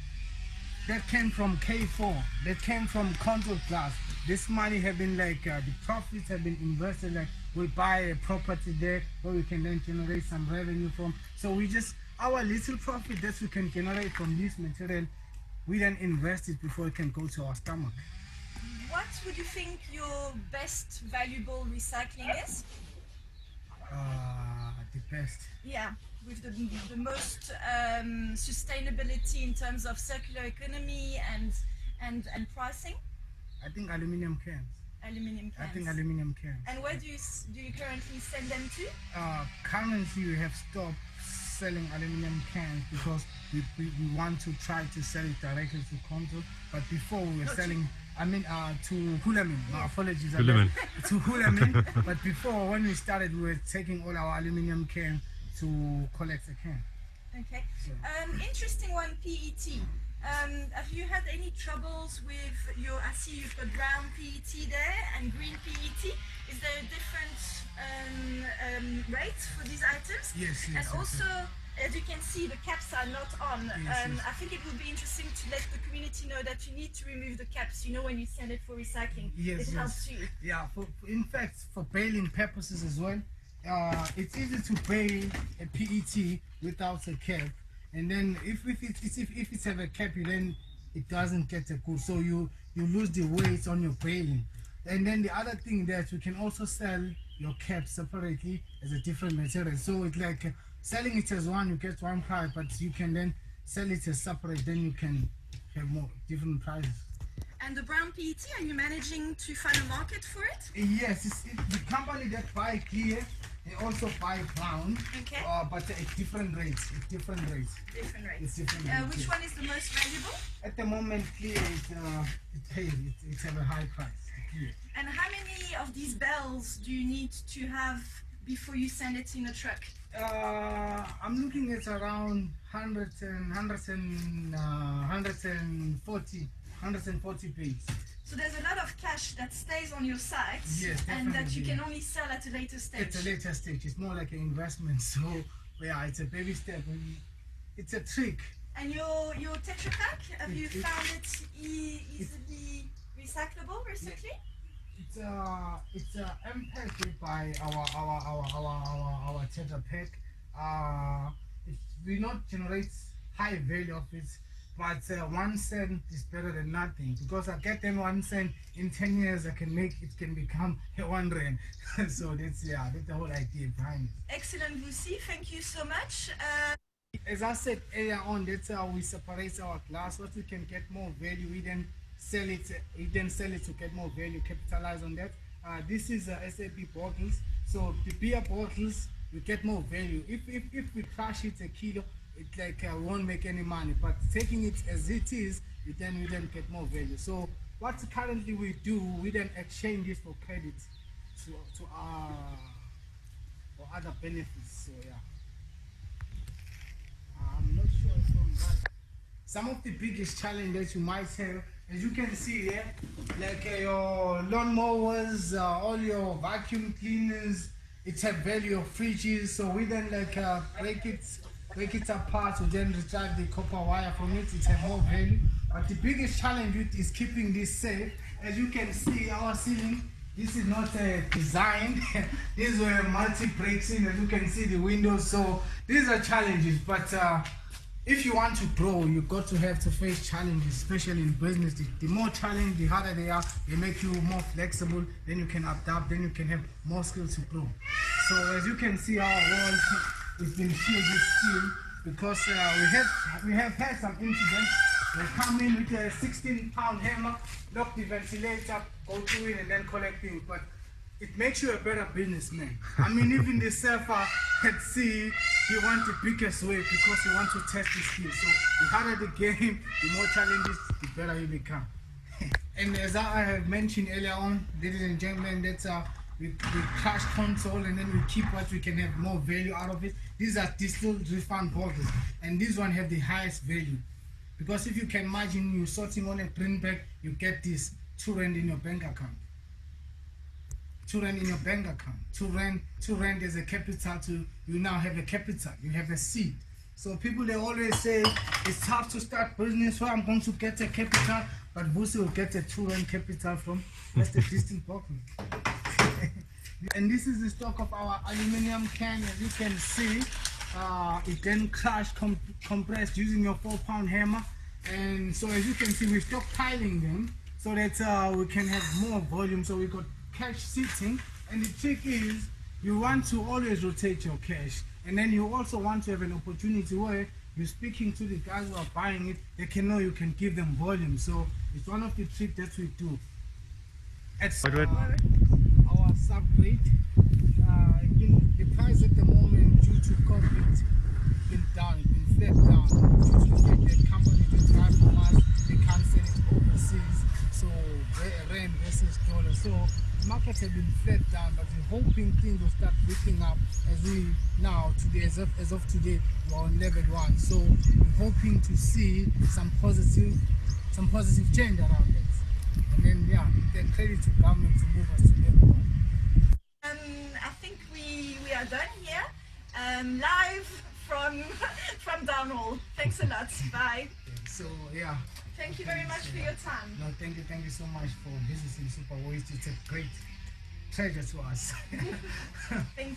that came from K4, that came from Console Plus. This money have been like, the profits have been invested, like we buy a property there where we can then generate some revenue from. So we just, our little profit that we can generate from this material, we then invest it before it can go to our stomach.
What would you think your best valuable recycling is?
The best.
Yeah, with the most sustainability in terms of circular economy and pricing?
I think aluminium cans.
Aluminium cans.
I think aluminium cans.
And where do you currently send them to?
Currently, we have stopped selling aluminium cans because we want to try to sell it directly to Console. But before we were selling, to Hulamin.
Yes.
My apologies.
Hulamin.
To Hulamin. But before, when we started, we were taking all our aluminium cans to collect a can.
Okay.
So.
Interesting one, PET. Have you had any troubles with your, I see you've got brown PET there and green PET. Is there a different rate for these items?
Yes.
And also, as you can see, the caps are not on.
Yes.
I think it would be interesting to let the community know that you need to remove the caps, when you send it for recycling.
Yes.
It helps you.
Yeah, in fact, for baling purposes as well, it's easy to bale a PET without a cap. And then if it's have a cap, then it doesn't get a good. So you lose the weight on your baling. And then the other thing that you can also sell your cap separately as a different material. So it's like selling it as one, you get one price, but you can then sell it as separate, then you can have more different prices.
And the brown PET, are you managing to find a market for it?
Yes, the company that buy clear, They also buy brown,
Okay.
but at different rates.
Different rates. Which one is the most valuable?
At the moment, clear it's at a high price. Clear.
And how many of these bells do you need to have before you send it in a truck?
I'm looking at around 140 pages.
So there's a lot of cash that stays on your site,
yes,
and that you can only sell at a later stage.
At a later stage, it's more like an investment. So yeah, it's a baby step. It's a trick.
And your Tetra Pak, have you found it easily recyclable recently?
It's impacted by our Tetra Pak. It will not generate high value of it, but 1 cent is better than nothing, because I get them 1 cent in 10 years, I can make it can become 1 rand. So that's the whole idea behind it.
Excellent, Vusi. Thank you so much.
As I said earlier on, that's how we separate our glass. What we can get more value, we then sell it. We then sell it to get more value, capitalize on that. This is SAP bottles. So the beer bottles, we get more value. If we crush it a kilo, it won't make any money. But taking it as it is, we then get more value. So what currently we do, we then exchange this for credit to for other benefits. So yeah. I'm not sure from that. Some of the biggest challenges you might have, as you can see here, like your lawn mowers, all your vacuum cleaners, it's a value of fridges. So we then break it apart to then retrieve the copper wire from it. It's a more value. But the biggest challenge is keeping this safe. As you can see, our ceiling, this is not designed. These were multi-breaks in, as you can see the windows. So these are challenges, but if you want to grow, you've got to have to face challenges, especially in business. The more challenging, the harder they are. They make you more flexible, then you can adapt, then you can have more skills to grow. So as you can see, our wall has been filled with steel because we have had some incidents. They come in with a 16-pound hammer, lock the ventilator, go through it, and then collect things. But it makes you a better businessman. I mean, even the surfer at sea, you want the biggest wave because you want to test the skill. So the harder the game, the more challenges, the better you become. And as I have mentioned earlier on, ladies and gentlemen, that's we crash console, and then we keep what we can have more value out of it. These are distilled refund bottles, and these one have the highest value. Because if you can imagine you sorting on a green bag, you get this 2 rand in your bank account. 2 rand in your bank account. 2 rand is a capital you now have a capital, you have a seed. So people, they always say it's tough to start business, so I'm going to get a capital, but Vusi will get a 2 rand capital from just a distant bottle. And this is the stock of our aluminum can. As you can see, it then crushed, compressed using your 4-pound hammer. And so as you can see, we're stockpiling them so that we can have more volume. So we got cash sitting, and the trick is you want to always rotate your cash, and then you also want to have an opportunity where you're speaking to the guys who are buying it, they can know you can give them volume. So it's one of the tricks that we do. At our sub-rate, the price at the moment due to COVID been down, been flat down due to the fact that companies that drive from us, they can't sell it overseas. So rand versus dollar. So the markets have been flat down, but we're hoping things will start lifting up as we now today, as of today, we're on level 1. So we're hoping to see some positive change around it. And then yeah, the credit to government to move us to level 1.
I think we are done here. Live from Downhall. Thanks a lot. Bye.
So yeah.
Thank you very much for your time.
No, thank you so much for visiting Superwaste. It's a great treasure to us.
Thank you.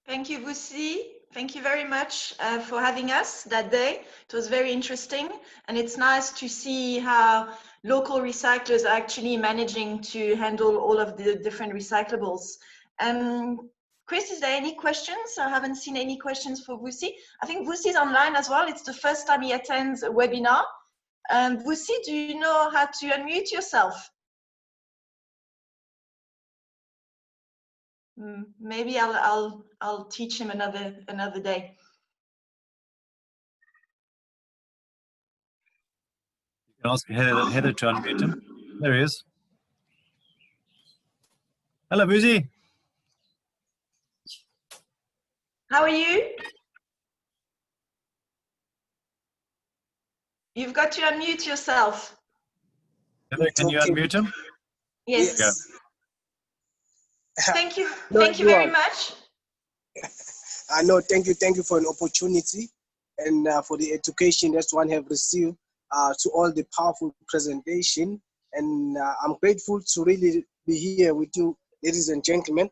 Thank you, Vusi. Thank you very much for having us that day. It was very interesting, and it's nice to see how local recyclers are actually managing to handle all of the different recyclables. Chris, is there any questions? I haven't seen any questions for Vusi. I think Vusi is online as well. It's the first time he attends a webinar. Vusi, do you know how to unmute yourself? Maybe I'll teach him another day.
You can ask Heather to unmute him. There he is. Hello, Vusi.
How are you? You've got to unmute yourself.
Heather, can you unmute him?
Yes.
Yeah.
Thank you.
No,
Thank you very much.
No, thank you for an opportunity and for the education that one have received to all the powerful presentation. And I'm grateful to really be here with you, ladies and gentlemen.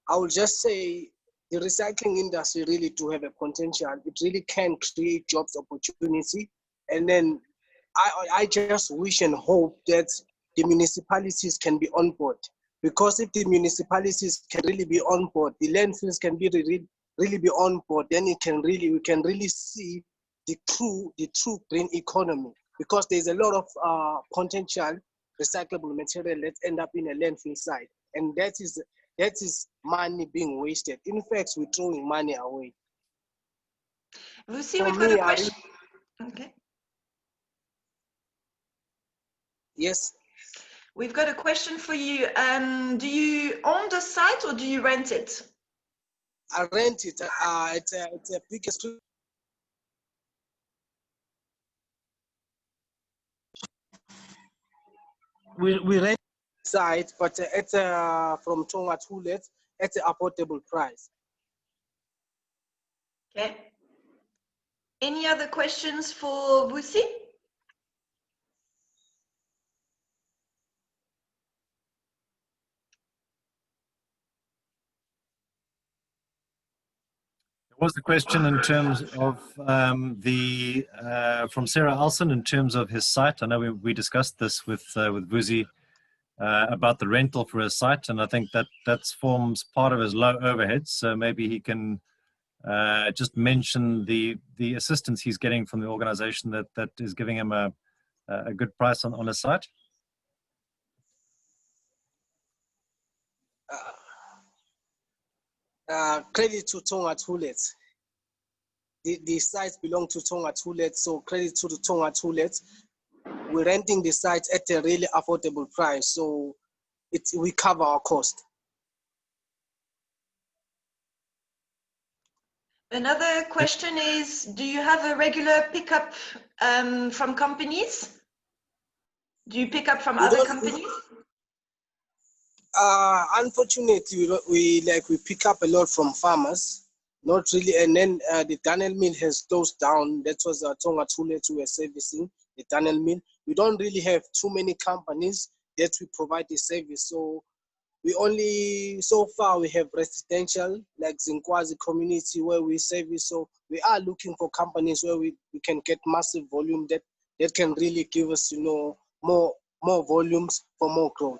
I will just say the recycling industry really do have a potential. It really can create jobs opportunity. And then I just wish and hope that the municipalities can be on board. Because if the municipalities can really be on board, the landfills can be really be on board, then we can really see the true green economy. Because there's a lot of potential recyclable material that end up in a landfill site, and that is money being wasted. In fact, we're throwing money away.
Vusi, we've got a question. Okay.
Yes.
We've got a question for you. Do you own the site or do you rent it?
I rent it. It's a biggest. We rent the site, but it's from Tonga Tulet at an affordable price.
Okay. Any other questions for Vusi?
Was the question in terms of from Sarah Alson in terms of his site? I know we discussed this with Vusi about the rental for his site, and I think that forms part of his low overheads. So maybe he can just mention the assistance he's getting from the organization that is giving him a good price on his site.
Credit to Tonga Tulet. The sites belong to Tonga Tulet, so credit to the Tonga Tulet. We're renting the sites at a really affordable price, so we cover our cost.
Another question is, do you have a regular pickup from companies? Do you pick up from other companies?
Unfortunately, we pick up a lot from farmers, not really. And then the tunnel mill has closed down. That was Tonga Tulet we were servicing, the tunnel mill. We don't really have too many companies that we provide the service. So so far we have residential, like Zinkwazi community where we service. So we are looking for companies where we can get massive volume that can really give us, more volumes for more growth.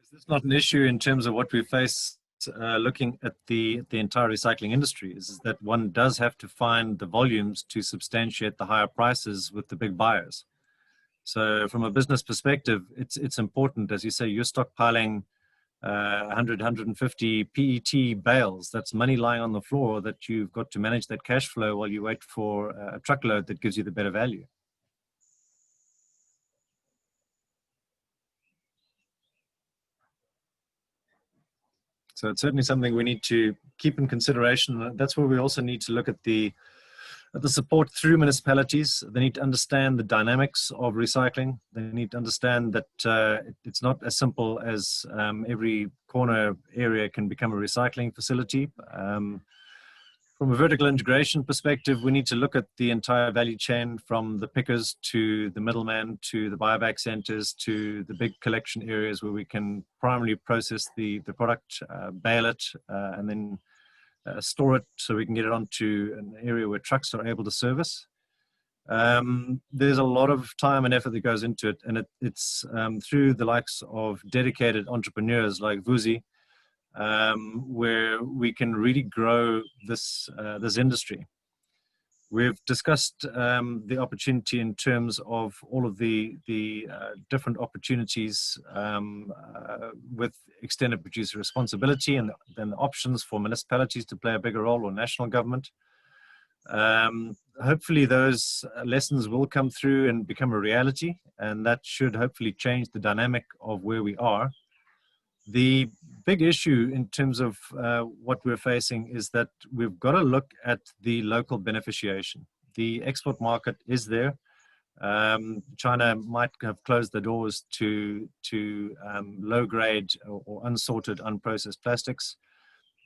Is this not an issue in terms of what we face looking at the entire recycling industry? Is that one does have to find the volumes to substantiate the higher prices with the big buyers. So from a business perspective, it's important, as you say, you're stockpiling 100, 150 PET bales. That's money lying on the floor that you've got to manage that cash flow while you wait for a truckload that gives you the better value. So it's certainly something we need to keep in consideration. That's where we also need to look at the support through municipalities. They need to understand the dynamics of recycling. They need to understand that it's not as simple as every corner area can become a recycling facility. From a vertical integration perspective, we need to look at the entire value chain from the pickers to the middleman to the buyback centers to the big collection areas where we can primarily process the product, bale it, and then store it so we can get it onto an area where trucks are able to service. There's a lot of time and effort that goes into it, and it's through the likes of dedicated entrepreneurs like Vusi, where we can really grow this industry. We've discussed the opportunity in terms of all of the different opportunities with extended producer responsibility, and then the options for municipalities to play a bigger role, or national government. Hopefully those lessons will come through and become a reality, and that should hopefully change the dynamic of where we are. The big issue in terms of what we're facing is that we've got to look at the local beneficiation. The export market is there. China might have closed the doors to low-grade or unsorted, unprocessed plastics.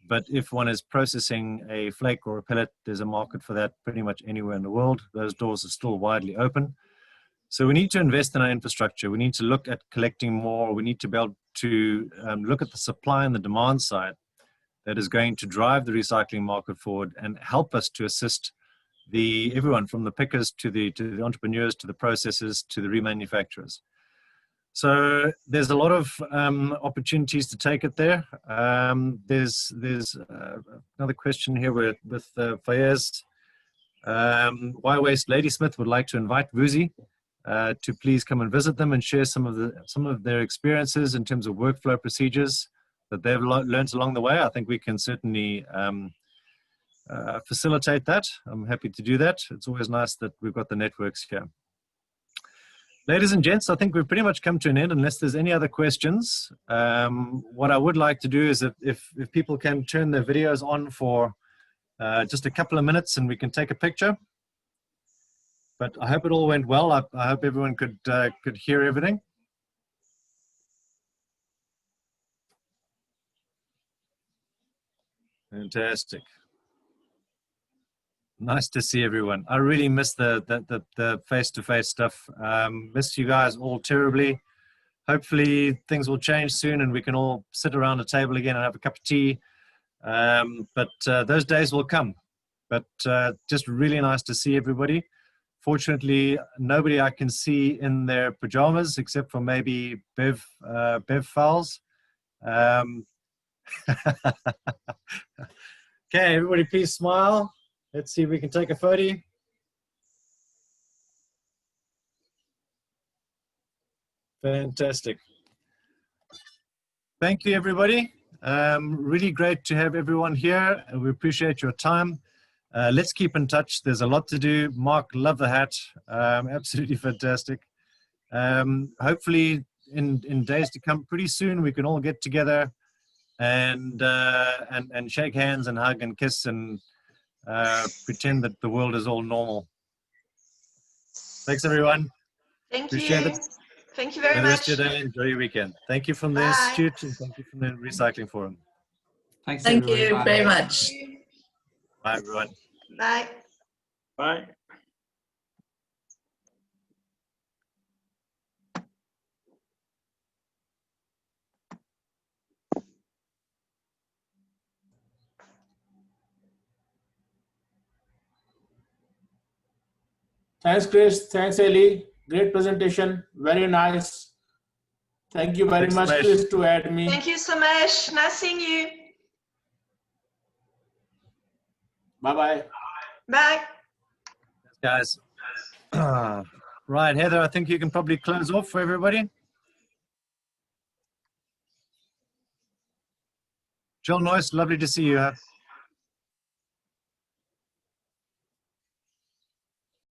But if one is processing a flake or a pellet, there's a market for that pretty much anywhere in the world. Those doors are still widely open. So we need to invest in our infrastructure. We need to look at collecting more. We need to be able to look at the supply and the demand side that is going to drive the recycling market forward and help us to assist everyone from the pickers to the entrepreneurs, to the processors, to the remanufacturers. So there's a lot of opportunities to take it there. There's another question here with Fayaaz. Why Waste Ladysmith would like to invite Vusi to please come and visit them and share some of their experiences in terms of workflow procedures that they've learned along the way. I think we can certainly facilitate that. I'm happy to do that. It's always nice that we've got the networks here. Ladies and gents, I think we've pretty much come to an end unless there's any other questions. What I would like to do is if people can turn their videos on for just a couple of minutes and we can take a picture. But I hope it all went well. I hope everyone could hear everything. Fantastic. Nice to see everyone. I really miss the face-to-face stuff. Miss you guys all terribly. Hopefully things will change soon and we can all sit around a table again and have a cup of tea. But those days will come. But just really nice to see everybody. Fortunately, nobody I can see in their pajamas except for maybe Bev Fowles. Okay, everybody please smile. Let's see if we can take a photo. Fantastic. Thank you, everybody. Really great to have everyone here. We appreciate your time. Let's keep in touch. There's a lot to do. Mark, love the hat. Absolutely fantastic. Hopefully in days to come, pretty soon, we can all get together and shake hands and hug and kiss and pretend that the world is all normal. Thanks, everyone.
Thank
Appreciate
you.
it.
Thank you very
Have
much.
the rest of your day. Enjoy your weekend. Thank you from the Institute and thank you from the Recycling Forum.
Thanks,
Thank
everybody.
you
Bye.
very much.
Bye, everyone.
Bye.
Bye.
Thanks, Chris. Thanks, Ellie. Great presentation. Very nice. Thank you very much, Chris, to add me.
Thank you so much. Nice seeing you.
Bye-bye.
Bye.
Guys. Right, Heather, I think you can probably close off for everybody. Jill Noyce, lovely to see you.